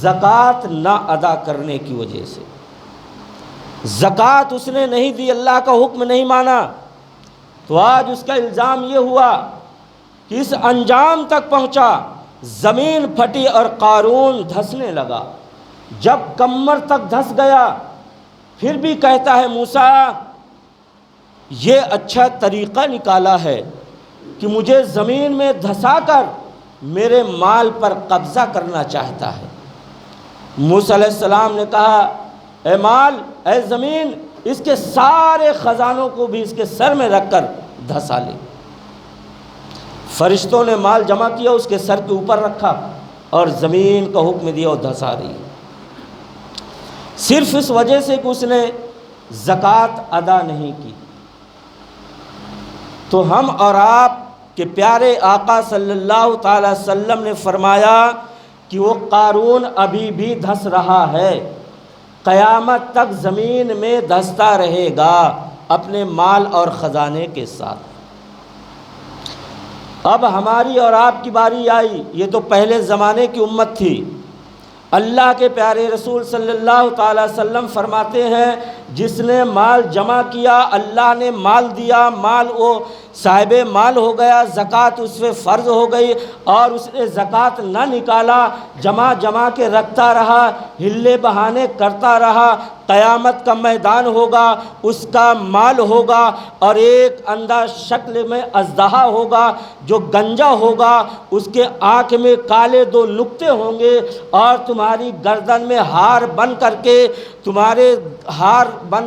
زکوٰۃ نہ ادا کرنے کی وجہ سے۔ زکوٰۃ اس نے نہیں دی، اللہ کا حکم نہیں مانا، تو آج اس کا الزام یہ ہوا کہ اس انجام تک پہنچا، زمین پھٹی اور قارون دھسنے لگا۔ جب کمر تک دھس گیا پھر بھی کہتا ہے موسیٰ یہ اچھا طریقہ نکالا ہے کہ مجھے زمین میں دھسا کر میرے مال پر قبضہ کرنا چاہتا ہے۔ موسیٰ علیہ السلام نے کہا اے مال، اے زمین، اس کے سارے خزانوں کو بھی اس کے سر میں رکھ کر دھسا لے۔ فرشتوں نے مال جمع کیا، اس کے سر کے اوپر رکھا اور زمین کا حکم دیا اور دھسا رہی۔ صرف اس وجہ سے کہ اس نے زکوٰۃ ادا نہیں کی۔ تو ہم اور آپ کے پیارے آقا صلی اللہ تعالی وسلم نے فرمایا کہ وہ قارون ابھی بھی دھس رہا ہے، قیامت تک زمین میں دھستا رہے گا اپنے مال اور خزانے کے ساتھ۔ اب ہماری اور آپ کی باری آئی، یہ تو پہلے زمانے کی امت تھی۔ اللہ کے پیارے رسول صلی اللہ تعالی وسلم فرماتے ہیں جس نے مال جمع کیا، اللہ نے مال دیا، مال وہ صاحب مال ہو گیا، زکوٰۃ اس پہ فرض ہو گئی اور اس نے زکوٰۃ نہ نکالا، جمع کے رکھتا رہا، ہلے بہانے کرتا رہا، قیامت کا میدان ہوگا، اس کا مال ہوگا اور ایک اندھا شکل میں اژدہا ہوگا جو گنجا ہوگا، اس کے آنکھ میں کالے 2 نقطے ہوں گے اور تمہاری گردن میں ہار بن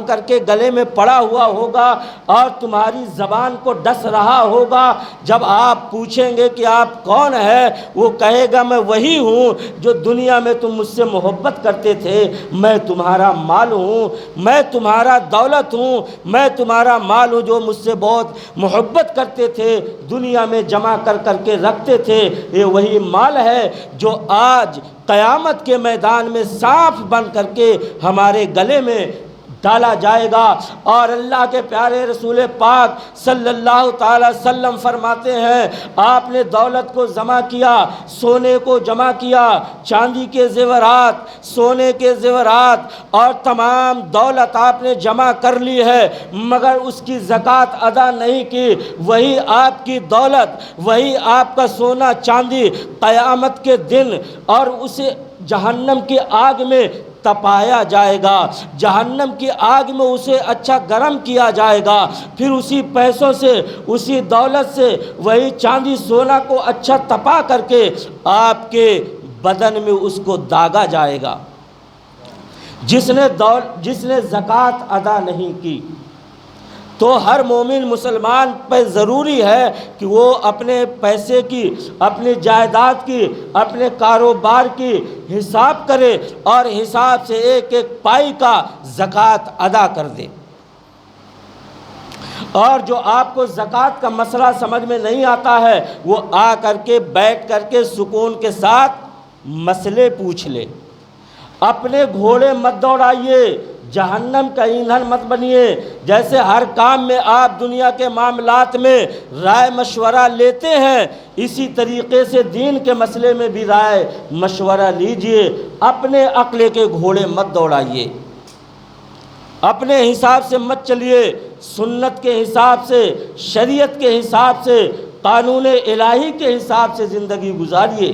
کر کے گلے میں پڑا ہوا ہوگا اور تمہاری زبان کو ڈس رہا ہوگا۔ جب آپ پوچھیں گے کہ آپ کون ہے، وہ کہے گا میں وہی ہوں جو دنیا میں تم مجھ سے محبت کرتے تھے، میں تمہارا مال ہوں، میں تمہارا دولت ہوں، میں تمہارا مال ہوں جو مجھ سے بہت محبت کرتے تھے، دنیا میں جمع کر کے رکھتے تھے۔ یہ وہی مال ہے جو آج قیامت کے میدان میں سانپ بن کر کے ہمارے گلے میں ڈالا جائے گا۔ اور اللہ کے پیارے رسول پاک صلی اللہ تعالی وسلم فرماتے ہیں آپ نے دولت کو جمع کیا، سونے کو جمع کیا، چاندی کے زیورات، سونے کے زیورات اور تمام دولت آپ نے جمع کر لی ہے، مگر اس کی زکوٰۃ ادا نہیں کی۔ وہی آپ کی دولت، وہی آپ کا سونا چاندی قیامت کے دن اور اسے جہنم کی آگ میں تپایا جائے گا، جہنم کی آگ میں اسے اچھا گرم کیا جائے گا، پھر اسی پیسوں سے، اسی دولت سے، وہی چاندی سونا کو اچھا تپا کر کے آپ کے بدن میں اس کو داغا جائے گا۔ جس نے زکوٰۃ ادا نہیں کی، تو ہر مومن مسلمان پہ ضروری ہے کہ وہ اپنے پیسے کی، اپنی جائیداد کی، اپنے کاروبار کی حساب کرے اور حساب سے ایک ایک پائی کا زکوٰۃ ادا کر دے۔ اور جو آپ کو زکوٰۃ کا مسئلہ سمجھ میں نہیں آتا ہے، وہ آ کر کے بیٹھ کر کے سکون کے ساتھ مسئلے پوچھ لے۔ اپنے گھوڑے مت دوڑائیے، جہنم کا ایندھن مت بنیے۔ جیسے ہر کام میں آپ دنیا کے معاملات میں رائے مشورہ لیتے ہیں، اسی طریقے سے دین کے مسئلے میں بھی رائے مشورہ لیجئے۔ اپنے عقل کے گھوڑے مت دوڑائیے، اپنے حساب سے مت چلیے، سنت کے حساب سے، شریعت کے حساب سے، قانون الہی کے حساب سے زندگی گزاریے۔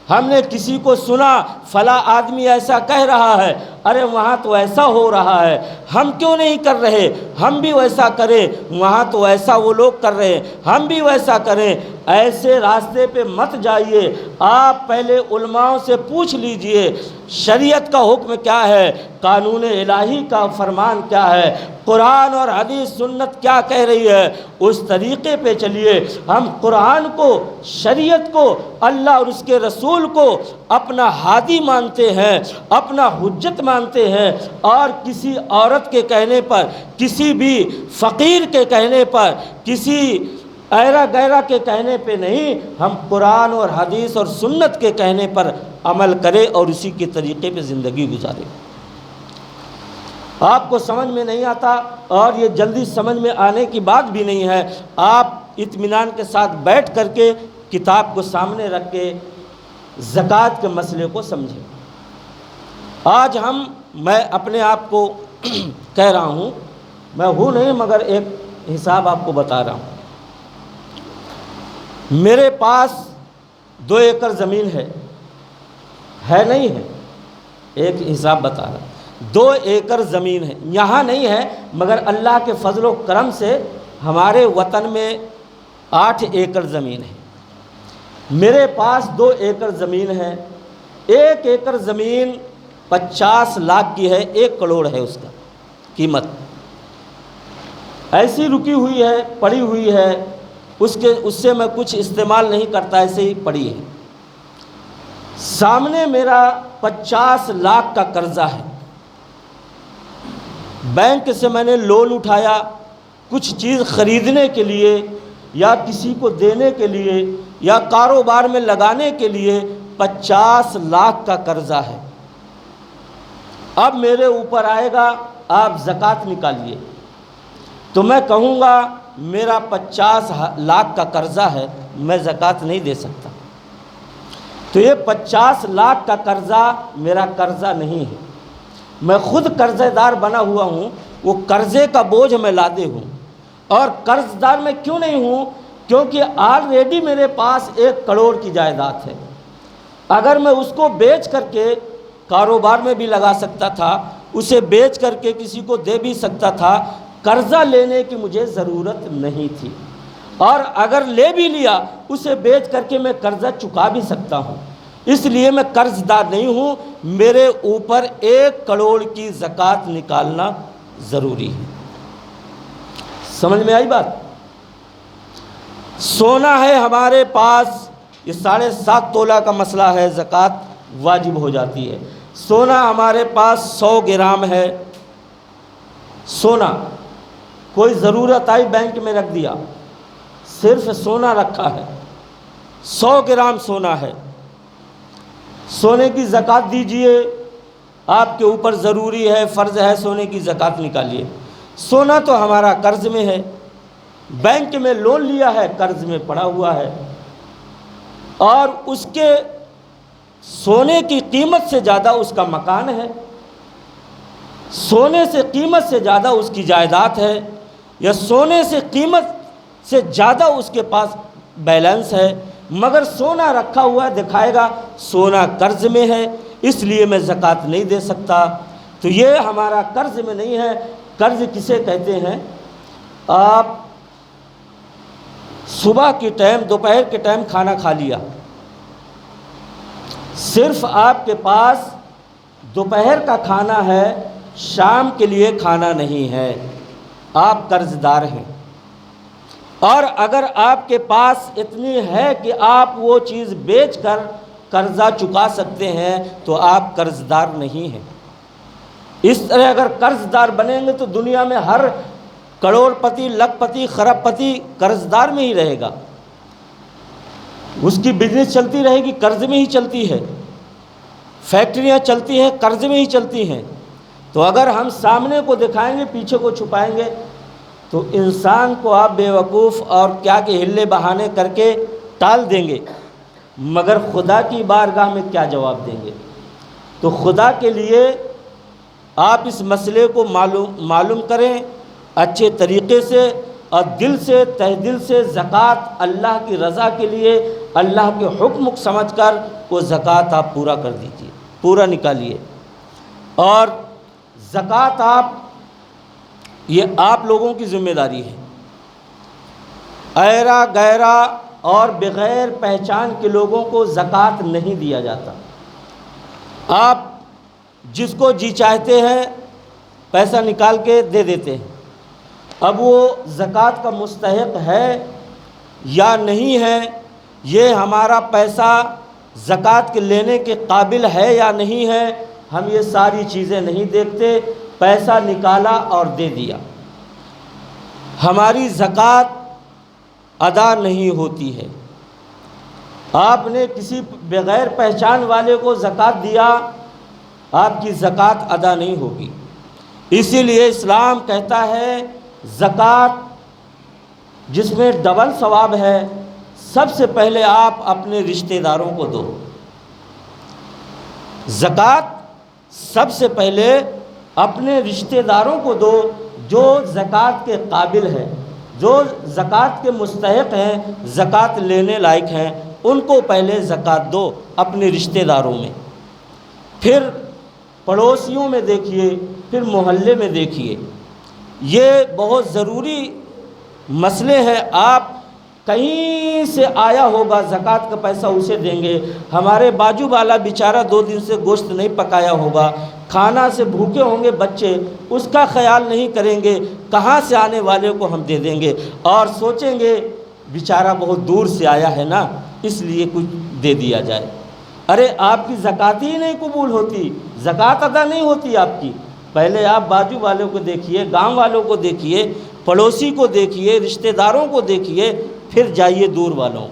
ہم نے کسی کو سنا فلاں آدمی ایسا کہہ رہا ہے، ارے وہاں تو ایسا ہو رہا ہے، ہم کیوں نہیں کر رہے؟ ہم بھی ویسا کریں، وہاں تو ایسا وہ لوگ کر رہے ہیں، ہم بھی ویسا کریں۔ ایسے راستے پہ مت جائیے، آپ پہلے علماء سے پوچھ لیجئے شریعت کا حکم کیا ہے، قانون الہی کا فرمان کیا ہے، قرآن اور حدیث سنت کیا کہہ رہی ہے، اس طریقے پہ چلیے۔ ہم قرآن کو، شریعت کو، اللہ اور اس کے رسول کو اپنا ہادی مانتے ہیں، اپنا حجت مانتے ہیں، اور کسی عورت کے کہنے پر، کسی بھی فقیر کے کہنے پر، کسی ایرا گیرا کے کہنے پہ نہیں، ہم قرآن اور حدیث اور سنت کے کہنے پر عمل کریں اور اسی کے طریقے پہ زندگی گزاریں۔ آپ کو سمجھ میں نہیں آتا، اور یہ جلدی سمجھ میں آنے کی بات بھی نہیں ہے، آپ اطمینان کے ساتھ بیٹھ کر کے کتاب کو سامنے رکھ کے زکوٰۃ کے مسئلے کو سمجھیں۔ آج میں اپنے آپ کو کہہ رہا ہوں، میں ہوں نہیں مگر ایک حساب آپ کو بتا رہا ہوں۔ میرے پاس 2 ایکڑ زمین ہے نہیں ہے، ایک حساب بتا رہا ہوں، 2 ایکڑ زمین ہے، یہاں نہیں ہے مگر اللہ کے فضل و کرم سے ہمارے وطن میں 8 ایکڑ زمین ہے۔ میرے پاس 2 ایکڑ زمین ہے، 1 ایکڑ زمین 50 لاکھ کی ہے، 1 کروڑ ہے اس کا قیمت، ایسی رکی ہوئی ہے، پڑی ہوئی ہے، اس سے میں کچھ استعمال نہیں کرتا، ایسے ہی پڑی ہے۔ سامنے میرا 50 لاکھ کا قرضہ ہے، بینک سے میں نے لون اٹھایا کچھ چیز خریدنے کے لیے یا کسی کو دینے کے لیے یا کاروبار میں لگانے کے لیے 50 لاکھ کا قرضہ ہے، اب میرے اوپر آئے گا آپ زکوٰۃ نکالیے، تو میں کہوں گا میرا 50 لاکھ کا قرضہ ہے، میں زکوٰۃ نہیں دے سکتا۔ تو یہ 50 لاکھ کا قرضہ میرا قرضہ نہیں ہے، میں خود قرضے دار بنا ہوا ہوں، وہ قرضے کا بوجھ میں لادے ہوں۔ اور قرض دار میں کیوں نہیں ہوں؟ کیونکہ آلریڈی میرے پاس 1 کروڑ کی جائیداد ہے، اگر میں اس کو بیچ کر کے کاروبار میں بھی لگا سکتا تھا، اسے بیچ کر کے کسی کو دے بھی سکتا تھا، قرضہ لینے کی مجھے ضرورت نہیں تھی، اور اگر لے بھی لیا اسے بیچ کر کے میں قرضہ چکا بھی سکتا ہوں، اس لیے میں قرض دار نہیں ہوں، میرے اوپر 1 کروڑ کی زکوٰۃ نکالنا ضروری ہے۔ سمجھ میں آئی بات؟ سونا ہے ہمارے پاس، یہ 7.5 تولہ کا مسئلہ ہے، زکوٰۃ واجب ہو جاتی ہے۔ سونا ہمارے پاس 100 گرام ہے، سونا کوئی ضرورت آئی بینک میں رکھ دیا، صرف سونا رکھا ہے، 100 گرام سونا ہے، سونے کی زکوٰۃ دیجئے، آپ کے اوپر ضروری ہے، فرض ہے، سونے کی زکوٰۃ نکالیے۔ سونا تو ہمارا قرض میں ہے، بینک میں لون لیا ہے، قرض میں پڑا ہوا ہے، اور اس کے سونے کی قیمت سے زیادہ اس کا مکان ہے، سونے سے قیمت سے زیادہ اس کی جائیداد ہے، یا سونے سے قیمت سے زیادہ اس کے پاس بیلنس ہے، مگر سونا رکھا ہوا دکھائے گا سونا قرض میں ہے، اس لیے میں زکوٰۃ نہیں دے سکتا۔ تو یہ ہمارا قرض میں نہیں ہے۔ قرض کسے کہتے ہیں؟ آپ صبح کی ٹائم، دوپہر کے ٹائم کھانا کھا لیا، صرف آپ کے پاس دوپہر کا کھانا ہے، شام کے لیے کھانا نہیں ہے، آپ قرض دار ہیں۔ اور اگر آپ کے پاس اتنی ہے کہ آپ وہ چیز بیچ کر قرضہ چکا سکتے ہیں تو آپ قرض دار نہیں ہیں۔ اس طرح اگر قرض دار بنیں گے تو دنیا میں ہر کروڑ پتی، لکھ پتی، خرب پتی قرض دار میں ہی رہے گا، اس کی بزنس چلتی رہے گی، قرض میں ہی چلتی ہے، فیکٹریاں چلتی ہیں، قرض میں ہی چلتی ہیں۔ تو اگر ہم سامنے کو دکھائیں گے، پیچھے کو چھپائیں گے، تو انسان کو آپ بیوقوف اور کیا کہ ہلے بہانے کر کے ٹال دیں گے، مگر خدا کی بارگاہ میں کیا جواب دیں گے؟ تو خدا کے لیے آپ اس مسئلے کو معلوم کریں اچھے طریقے سے اور دل سے، تہ دل سے، زکوٰۃ اللہ کی رضا کے لیے، اللہ کے حکم سمجھ کر وہ زکوٰۃ آپ پورا کر دیجیے، پورا نکالیے۔ اور زکوٰۃ یہ آپ لوگوں کی ذمہ داری ہے، ایرا غیرہ اور بغیر پہچان کے لوگوں کو زکوٰۃ نہیں دیا جاتا۔ آپ جس کو جی چاہتے ہیں پیسہ نکال کے دے دیتے ہیں، اب وہ زکوٰۃ کا مستحق ہے یا نہیں ہے، یہ ہمارا پیسہ زکوٰۃ کے لینے کے قابل ہے یا نہیں ہے، ہم یہ ساری چیزیں نہیں دیکھتے، پیسہ نکالا اور دے دیا، ہماری زکوٰۃ ادا نہیں ہوتی ہے۔ آپ نے کسی بغیر پہچان والے کو زکوٰۃ دیا، آپ کی زکوٰۃ ادا نہیں ہوگی۔ اسی لیے اسلام کہتا ہے زکوٰۃ جس میں ڈبل ثواب ہے، سب سے پہلے آپ اپنے رشتہ داروں کو دو۔ زکوٰۃ سب سے پہلے اپنے رشتہ داروں کو دو جو زکوٰۃ کے قابل ہے، جو زکوٰۃ کے مستحق ہیں، زکوٰۃ لینے لائق ہیں، ان کو پہلے زکوٰۃ دو اپنے رشتہ داروں میں، پھر پڑوسیوں میں دیکھیے، پھر محلے میں دیکھیے۔ یہ بہت ضروری مسئلے ہیں۔ آپ کہیں سے آیا ہوگا زکوٰۃ کا پیسہ اسے دیں گے، ہمارے باجو والا بیچارہ 2 دن سے گوشت نہیں پکایا ہوگا، کھانا سے بھوکے ہوں گے بچے، اس کا خیال نہیں کریں گے، کہاں سے آنے والے کو ہم دے دیں گے، اور سوچیں گے بیچارہ بہت دور سے آیا ہے نا، اس لیے کچھ دے دیا جائے۔ ارے آپ کی زکوٰۃ ہی نہیں قبول ہوتی، زکوٰۃ ادا نہیں ہوتی آپ کی، پہلے آپ بازو والوں کو دیکھیے، گاؤں والوں کو دیکھیے، پڑوسی کو دیکھیے، رشتہ داروں کو دیکھیے، پھر جائیے دور والوں۔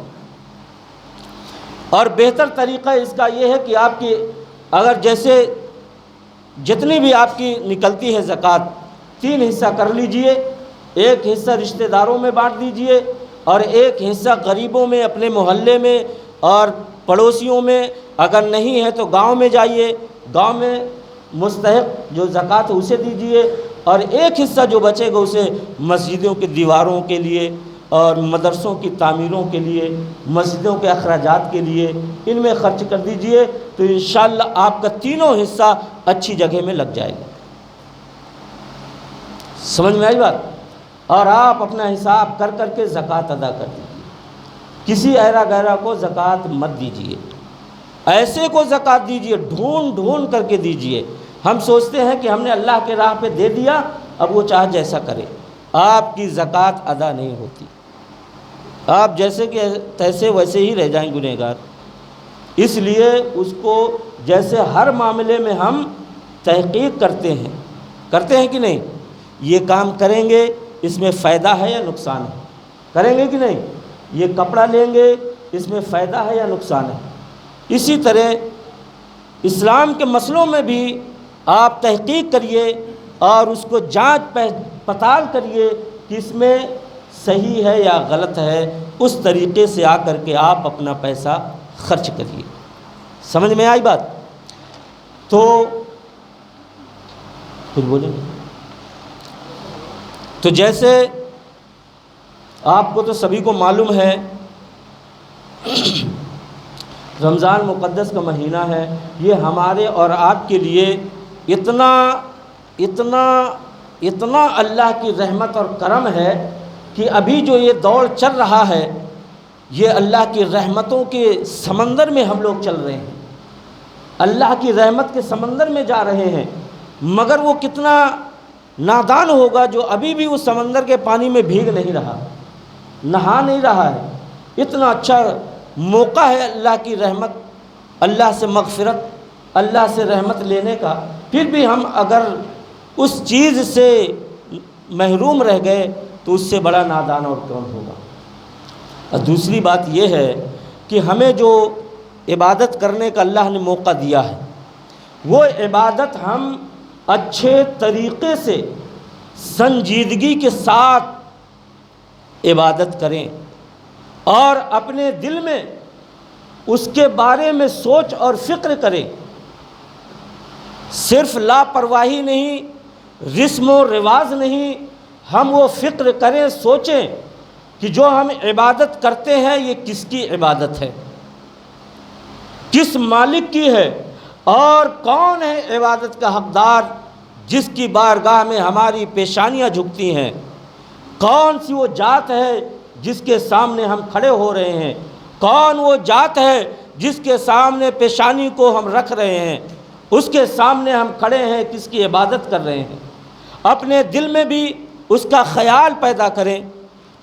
اور بہتر طریقہ اس کا یہ ہے کہ آپ کی اگر جیسے جتنی بھی آپ کی نکلتی ہے زکوٰۃ، 3 حصہ کر لیجئے، ایک حصہ رشتہ داروں میں بانٹ دیجئے اور ایک حصہ غریبوں میں، اپنے محلے میں اور پڑوسیوں میں، اگر نہیں ہے تو گاؤں میں جائیے، گاؤں میں مستحق جو زکوٰۃ ہے اسے دیجئے، اور ایک حصہ جو بچے گا اسے مسجدوں کی دیواروں کے لیے اور مدرسوں کی تعمیروں کے لیے، مسجدوں کے اخراجات کے لیے ان میں خرچ کر دیجئے، تو انشاءاللہ آپ کا تینوں حصہ اچھی جگہ میں لگ جائے گا۔ سمجھ میں آئی بات؟ اور آپ اپنا حساب کر کر کے زکوٰۃ ادا کر دیجیے، کسی ایرا غیرہ کو زکوٰۃ مت دیجیے، ایسے کو زکوٰۃ دیجیے، ڈھونڈ ڈھونڈ کر کے دیجیے۔ ہم سوچتے ہیں کہ ہم نے اللہ کے راہ پہ دے دیا، اب وہ چاہے جیسا کرے، آپ کی زکوٰۃ ادا نہیں ہوتی، آپ جیسے کہ تیسے ویسے ہی رہ جائیں گنہگار۔ اس لیے اس کو جیسے ہر معاملے میں ہم تحقیق کرتے ہیں کہ نہیں، یہ کام کریں گے اس میں فائدہ ہے یا نقصان ہے، کریں گے کہ نہیں، یہ کپڑا لیں گے اس میں فائدہ ہے یا نقصان ہے۔ اسی طرح اسلام کے مسئلوں میں بھی آپ تحقیق کریے اور اس کو جانچ پڑتال کریے کہ اس میں صحیح ہے یا غلط ہے، اس طریقے سے آ کر کے آپ اپنا پیسہ خرچ کریے۔ سمجھ میں آئی بات؟ تو کچھ بولیں گے؟ تو جیسے آپ کو تو سبھی کو معلوم ہے رمضان مقدس کا مہینہ ہے، یہ ہمارے اور آپ کے لیے اتنا اتنا اتنا اللہ کی رحمت اور کرم ہے کہ ابھی جو یہ دور چل رہا ہے، یہ اللہ کی رحمتوں کے سمندر میں ہم لوگ چل رہے ہیں، اللہ کی رحمت کے سمندر میں جا رہے ہیں، مگر وہ کتنا نادان ہوگا جو ابھی بھی اس سمندر کے پانی میں بھیگ نہیں رہا، نہا نہیں رہا ہے۔ اتنا اچھا موقع ہے اللہ کی رحمت، اللہ سے مغفرت، اللہ سے رحمت لینے کا، پھر بھی ہم اگر اس چیز سے محروم رہ گئے تو اس سے بڑا نادان اور کون ہوگا۔ اور دوسری بات یہ ہے کہ ہمیں جو عبادت کرنے کا اللہ نے موقع دیا ہے، وہ عبادت ہم اچھے طریقے سے سنجیدگی کے ساتھ عبادت کریں اور اپنے دل میں اس کے بارے میں سوچ اور فکر کریں، صرف لاپرواہی نہیں، رسم و رواج نہیں، ہم وہ فکر کریں، سوچیں کہ جو ہم عبادت کرتے ہیں یہ کس کی عبادت ہے، کس مالک کی ہے، اور کون ہے عبادت کا حقدار جس کی بارگاہ میں ہماری پیشانیاں جھکتی ہیں، کون سی وہ ذات ہے جس کے سامنے ہم کھڑے ہو رہے ہیں، کون وہ ذات ہے جس کے سامنے پیشانی کو ہم رکھ رہے ہیں، اس کے سامنے ہم کھڑے ہیں، کس کی عبادت کر رہے ہیں۔ اپنے دل میں بھی اس کا خیال پیدا کریں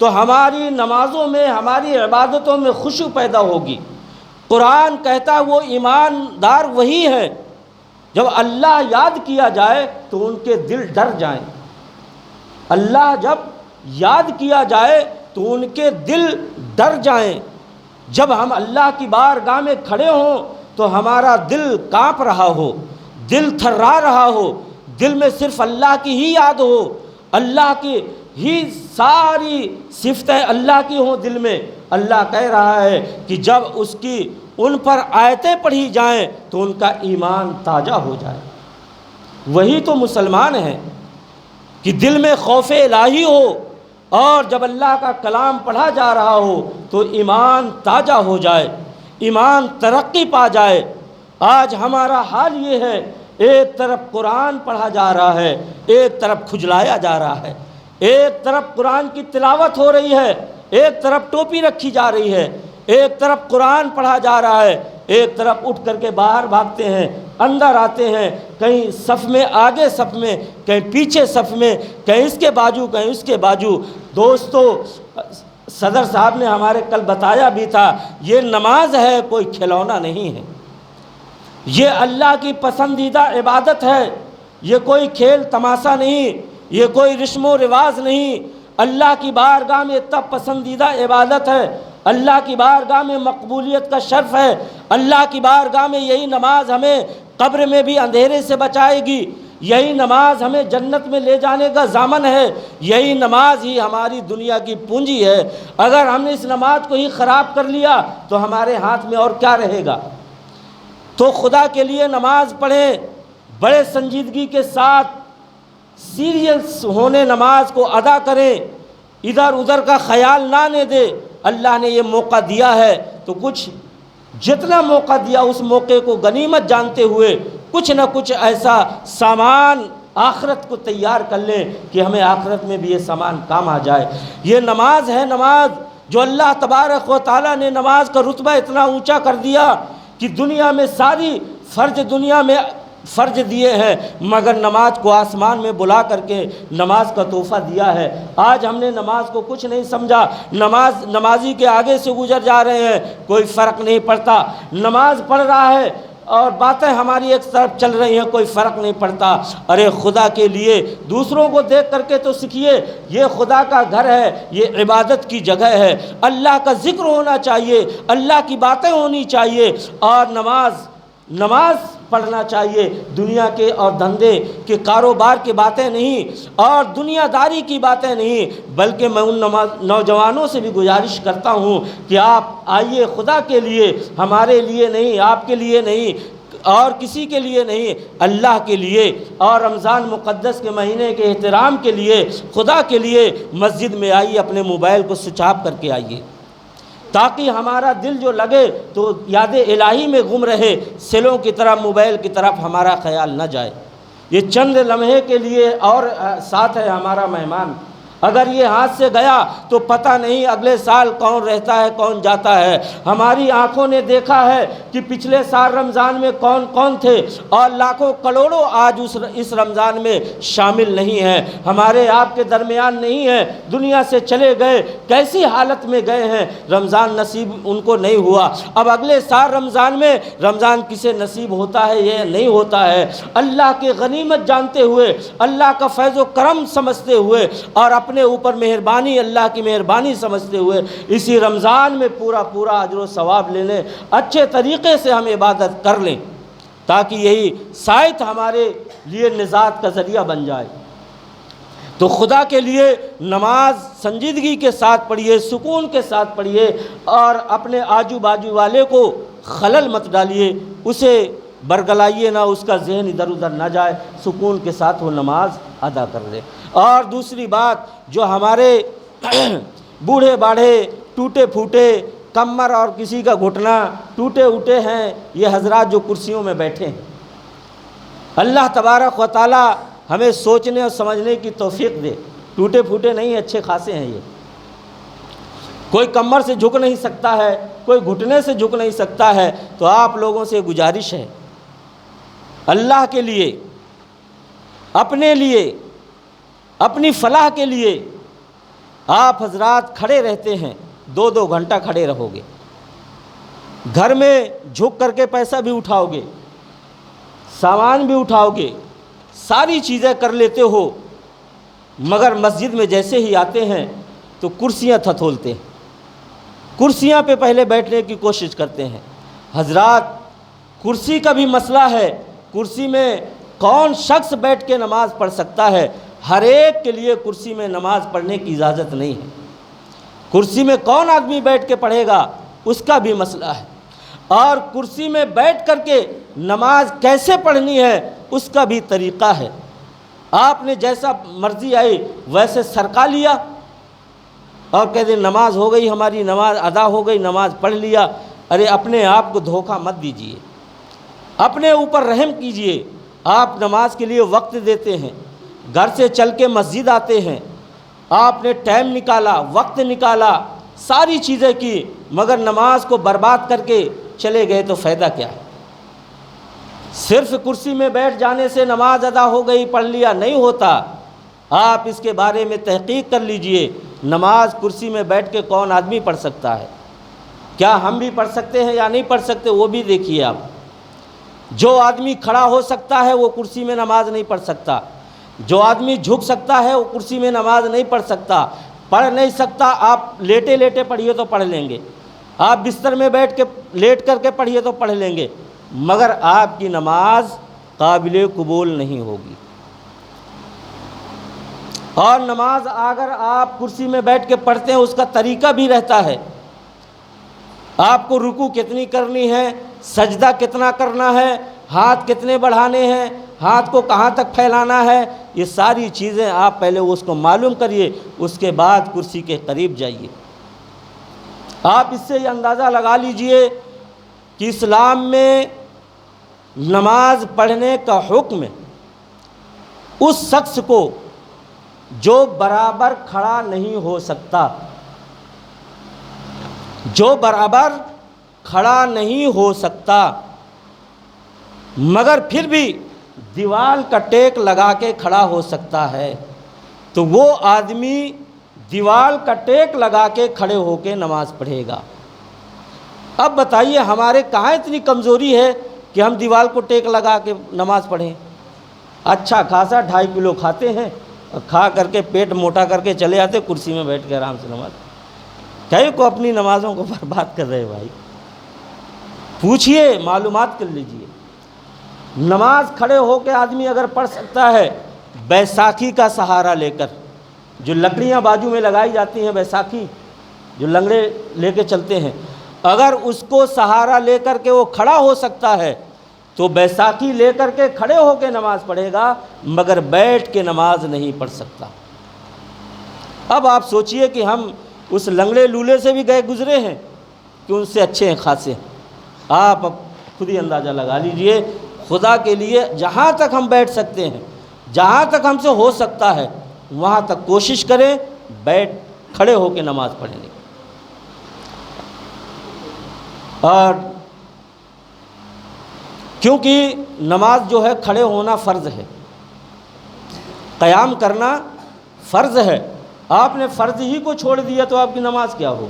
تو ہماری نمازوں میں، ہماری عبادتوں میں خشوع پیدا ہوگی۔ قرآن کہتا ہے وہ ایماندار وہی ہے جب اللہ یاد کیا جائے تو ان کے دل ڈر جائیں، اللہ جب یاد کیا جائے تو ان کے دل ڈر جائیں۔ جب ہم اللہ کی بارگاہ میں کھڑے ہوں تو ہمارا دل کانپ رہا ہو، دل تھرا رہا ہو، دل میں صرف اللہ کی ہی یاد ہو، اللہ کی ہی ساری صفتیں اللہ کی ہوں دل میں۔ اللہ کہہ رہا ہے کہ جب اس کی ان پر آیتیں پڑھی جائیں تو ان کا ایمان تازہ ہو جائے۔ وہی تو مسلمان ہیں کہ دل میں خوف الہی ہو اور جب اللہ کا کلام پڑھا جا رہا ہو تو ایمان تازہ ہو جائے، ایمان ترقی پا جائے۔ آج ہمارا حال یہ ہے، ایک طرف قرآن پڑھا جا رہا ہے، ایک طرف کھجلایا جا رہا ہے، ایک طرف قرآن کی تلاوت ہو رہی ہے، ایک طرف ٹوپی رکھی جا رہی ہے، ایک طرف قرآن پڑھا جا رہا ہے، ایک طرف اٹھ کر کے باہر بھاگتے ہیں، اندر آتے ہیں، کہیں صف میں آگے صف میں، کہیں پیچھے صف میں، کہیں اس کے بازو کہیں اس کے بازو۔ دوستو، صدر صاحب نے ہمارے کل بتایا بھی تھا، یہ نماز ہے، کوئی کھلونا نہیں ہے، یہ اللہ کی پسندیدہ عبادت ہے۔ یہ کوئی کھیل تماشا نہیں، یہ کوئی رسم و رواج نہیں، اللہ کی بارگاہ میں اتنا پسندیدہ عبادت ہے، اللہ کی بارگاہ میں مقبولیت کا شرف ہے، اللہ کی بارگاہ میں یہی نماز ہمیں قبر میں بھی اندھیرے سے بچائے گی، یہی نماز ہمیں جنت میں لے جانے کا ضامن ہے، یہی نماز ہی ہماری دنیا کی پونجی ہے۔ اگر ہم نے اس نماز کو ہی خراب کر لیا تو ہمارے ہاتھ میں اور کیا رہے گا؟ تو خدا کے لیے نماز پڑھیں، بڑے سنجیدگی کے ساتھ سیریس ہونے نماز کو ادا کریں، ادھر ادھر کا خیال نہ آنے دے۔ اللہ نے یہ موقع دیا ہے تو کچھ جتنا موقع دیا اس موقع کو غنیمت جانتے ہوئے کچھ نہ کچھ ایسا سامان آخرت کو تیار کر لیں کہ ہمیں آخرت میں بھی یہ سامان کام آ جائے۔ یہ نماز ہے، نماز جو اللہ تبارک و تعالیٰ نے نماز کا رتبہ اتنا اونچا کر دیا کہ دنیا میں ساری فرض دنیا میں فرض دیے ہیں، مگر نماز کو آسمان میں بلا کر کے نماز کا تحفہ دیا ہے۔ آج ہم نے نماز کو کچھ نہیں سمجھا، نمازی کے آگے سے گزر جا رہے ہیں، کوئی فرق نہیں پڑتا، نماز پڑھ رہا ہے اور باتیں ہماری ایک طرف چل رہی ہیں، کوئی فرق نہیں پڑتا۔ ارے خدا کے لیے دوسروں کو دیکھ کر کے تو سیکھیے، یہ خدا کا گھر ہے، یہ عبادت کی جگہ ہے، اللہ کا ذکر ہونا چاہیے، اللہ کی باتیں ہونی چاہیے، اور نماز پڑھنا چاہیے، دنیا کے اور دھندے کے کاروبار کی باتیں نہیں اور دنیا داری کی باتیں نہیں، بلکہ میں ان نوجوانوں سے بھی گزارش کرتا ہوں کہ آپ آئیے خدا کے لیے، ہمارے لیے نہیں، آپ کے لیے نہیں اور کسی کے لیے نہیں، اللہ کے لیے اور رمضان مقدس کے مہینے کے احترام کے لیے، خدا کے لیے مسجد میں آئیے، اپنے موبائل کو سوئچ آف کر کے آئیے، تاکہ ہمارا دل جو لگے تو یاد الہی میں گم رہے، سیلوں کی طرح موبائل کی طرف ہمارا خیال نہ جائے۔ یہ چند لمحے کے لیے اور ساتھ ہے ہمارا مہمان، اگر یہ ہاتھ سے گیا تو پتہ نہیں اگلے سال کون رہتا ہے کون جاتا ہے۔ ہماری آنکھوں نے دیکھا ہے کہ پچھلے سال رمضان میں کون کون تھے اور لاکھوں کروڑوں آج اس رمضان میں شامل نہیں ہیں، ہمارے آپ کے درمیان نہیں ہیں، دنیا سے چلے گئے، کیسی حالت میں گئے ہیں، رمضان نصیب ان کو نہیں ہوا۔ اب اگلے سال رمضان میں رمضان کسے نصیب ہوتا ہے یہ نہیں ہوتا ہے۔ اللہ کی غنیمت جانتے ہوئے، اللہ کا فیض و کرم سمجھتے ہوئے اور اپنے اوپر مہربانی، اللہ کی مہربانی سمجھتے ہوئے اسی رمضان میں پورا اجر و ثواب لے لیں، اچھے طریقے سے ہم عبادت کر لیں، تاکہ یہی شاید ہمارے لیے نجات کا ذریعہ بن جائے۔ تو خدا کے لیے نماز سنجیدگی کے ساتھ پڑھیے، سکون کے ساتھ پڑھیے اور اپنے آجو باجو والے کو خلل مت ڈالیے، اسے برگلائیے نہ، اس کا ذہن ادھر ادھر نہ جائے، سکون کے ساتھ وہ نماز ادا کر لے۔ اور دوسری بات، جو ہمارے بوڑھے باڑھے ٹوٹے پھوٹے کمر اور کسی کا گھٹنا ٹوٹے اوٹے ہیں، یہ حضرات جو کرسیوں میں بیٹھے ہیں، اللہ تبارک و تعالی ہمیں سوچنے اور سمجھنے کی توفیق دے۔ ٹوٹے پھوٹے نہیں، اچھے خاصے ہیں، یہ کوئی کمر سے جھک نہیں سکتا ہے، کوئی گھٹنے سے جھک نہیں سکتا ہے، تو آپ لوگوں سے گزارش ہے، اللہ کے لیے، اپنے لیے، اپنی فلاح کے لیے آپ حضرات کھڑے رہتے ہیں، 2 گھنٹہ کھڑے رہو گے، گھر میں جھک کر کے پیسہ بھی اٹھاؤ گے، سامان بھی اٹھاؤ گے، ساری چیزیں کر لیتے ہو، مگر مسجد میں جیسے ہی آتے ہیں تو کرسیاں تھتولتے ہیں، کرسیاں پہ پہلے بیٹھنے کی کوشش کرتے ہیں۔ حضرات کرسی کا بھی مسئلہ ہے، کرسی میں کون شخص بیٹھ کے نماز پڑھ سکتا ہے؟ ہر ایک کے لیے کرسی میں نماز پڑھنے کی اجازت نہیں ہے، کرسی میں کون آدمی بیٹھ کے پڑھے گا اس کا بھی مسئلہ ہے، اور کرسی میں بیٹھ کر کے نماز کیسے پڑھنی ہے اس کا بھی طریقہ ہے۔ آپ نے جیسا مرضی آئی ویسے سرکا لیا اور کہہ دیں نماز ہو گئی، ہماری نماز ادا ہو گئی، نماز پڑھ لیا۔ ارے اپنے آپ کو دھوکہ مت دیجیے، اپنے اوپر رحم کیجیے۔ آپ نماز کے لیے وقت دیتے ہیں، گھر سے چل کے مسجد آتے ہیں، آپ نے ٹائم نکالا، وقت نکالا، ساری چیزیں کی، مگر نماز کو برباد کر کے چلے گئے تو فائدہ کیا ہے؟ صرف کرسی میں بیٹھ جانے سے نماز ادا ہو گئی، پڑھ لیا، نہیں ہوتا۔ آپ اس کے بارے میں تحقیق کر لیجئے، نماز کرسی میں بیٹھ کے کون آدمی پڑھ سکتا ہے؟ کیا ہم بھی پڑھ سکتے ہیں یا نہیں پڑھ سکتے وہ بھی دیکھیے آپ۔ جو آدمی کھڑا ہو سکتا ہے وہ کرسی میں نماز نہیں پڑھ سکتا، جو آدمی جھک سکتا ہے وہ کرسی میں نماز نہیں پڑھ سکتا، پڑھ نہیں سکتا۔ آپ لیٹے لیٹے پڑھیے تو پڑھ لیں گے، آپ بستر میں بیٹھ کے لیٹ کر کے پڑھیے تو پڑھ لیں گے، مگر آپ کی نماز قابل قبول نہیں ہوگی۔ اور نماز اگر آپ کرسی میں بیٹھ کے پڑھتے ہیں اس کا طریقہ بھی رہتا ہے، آپ کو رکوع کتنی کرنی ہے، سجدہ کتنا کرنا ہے، ہاتھ کتنے بڑھانے ہیں، ہاتھ کو کہاں تک پھیلانا ہے، یہ ساری چیزیں آپ پہلے اس کو معلوم کریے، اس کے بعد کرسی کے قریب جائیے۔ آپ اس سے یہ اندازہ لگا لیجئے کہ اسلام میں نماز پڑھنے کا حکم اس شخص کو جو برابر کھڑا نہیں ہو سکتا، جو برابر کھڑا نہیں ہو سکتا مگر پھر بھی دیوال کا ٹیک لگا کے کھڑا ہو سکتا ہے، تو وہ آدمی دیوال کا ٹیک لگا کے کھڑے ہو کے نماز پڑھے گا۔ اب بتائیے ہمارے کہاں اتنی کمزوری ہے کہ ہم دیوال کو ٹیک لگا کے نماز پڑھیں؟ اچھا خاصا 2.5 کلو کھاتے ہیں، کھا کر کے پیٹ موٹا کر کے چلے آتے، کرسی میں بیٹھ کے آرام سے نماز، کئی کو اپنی نمازوں کو برباد کر رہے بھائی۔ پوچھئے، معلومات کر لیجئے۔ نماز کھڑے ہو کے آدمی اگر پڑھ سکتا ہے بیساکھی کا سہارا لے کر، جو لکڑیاں بازو میں لگائی جاتی ہیں، بیساکھی جو لنگڑے لے کے چلتے ہیں، اگر اس کو سہارا لے کر کے وہ کھڑا ہو سکتا ہے تو بیساکھی لے کر کے کھڑے ہو کے نماز پڑھے گا، مگر بیٹھ کے نماز نہیں پڑھ سکتا۔ اب آپ سوچئے کہ ہم اس لنگڑے لولے سے بھی گئے گزرے ہیں کہ ان سے اچھے ہیں خاصے ہیں۔ آپ اب خود ہی اندازہ لگا لیجئے۔ خدا کے لیے جہاں تک ہم بیٹھ سکتے ہیں، جہاں تک ہم سے ہو سکتا ہے، وہاں تک کوشش کریں کھڑے ہو کے نماز پڑھنے کی۔ اور کیونکہ نماز جو ہے کھڑے ہونا فرض ہے، قیام کرنا فرض ہے، آپ نے فرض ہی کو چھوڑ دیا تو آپ کی نماز کیا ہو؟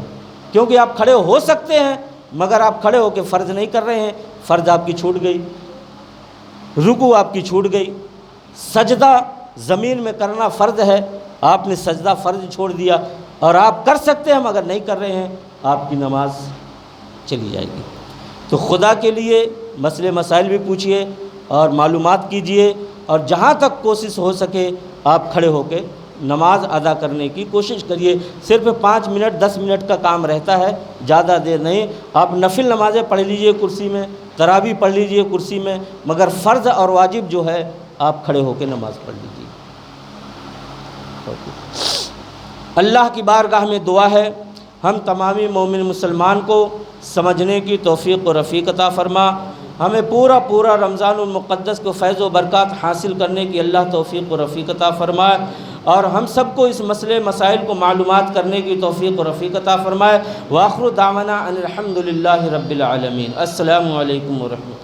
کیونکہ آپ کھڑے ہو سکتے ہیں مگر آپ کھڑے ہو کے فرض نہیں کر رہے ہیں، فرض آپ کی چھوٹ گئی، رکوع آپ کی چھوٹ گئی، سجدہ زمین میں کرنا فرض ہے، آپ نے سجدہ فرض چھوڑ دیا، اور آپ کر سکتے ہیں مگر نہیں کر رہے ہیں، آپ کی نماز چلی جائے گی۔ تو خدا کے لیے مسئلے مسائل بھی پوچھئے اور معلومات کیجئے، اور جہاں تک کوشش ہو سکے آپ کھڑے ہو کے نماز ادا کرنے کی کوشش کریے۔ صرف 5 منٹ 10 منٹ کا کام رہتا ہے، زیادہ دیر نہیں۔ آپ نفل نمازیں پڑھ لیجئے کرسی میں، تراویح پڑھ لیجئے کرسی میں، مگر فرض اور واجب جو ہے آپ کھڑے ہو کے نماز پڑھ لیجئے۔ اللہ کی بارگاہ میں دعا ہے ہم تمامی مومن مسلمان کو سمجھنے کی توفیق و رفیق عطا فرما، ہمیں پورا رمضان المقدس کو فیض و برکات حاصل کرنے کی اللہ توفیق و رفیق عطا فرمائے، اور ہم سب کو اس مسئلے مسائل کو معلومات کرنے کی توفیق و رفیق عطا فرمائے۔ وآخر دعوانا ان الحمد للہ رب العالمین۔ السلام علیکم ورحمۃ اللہ۔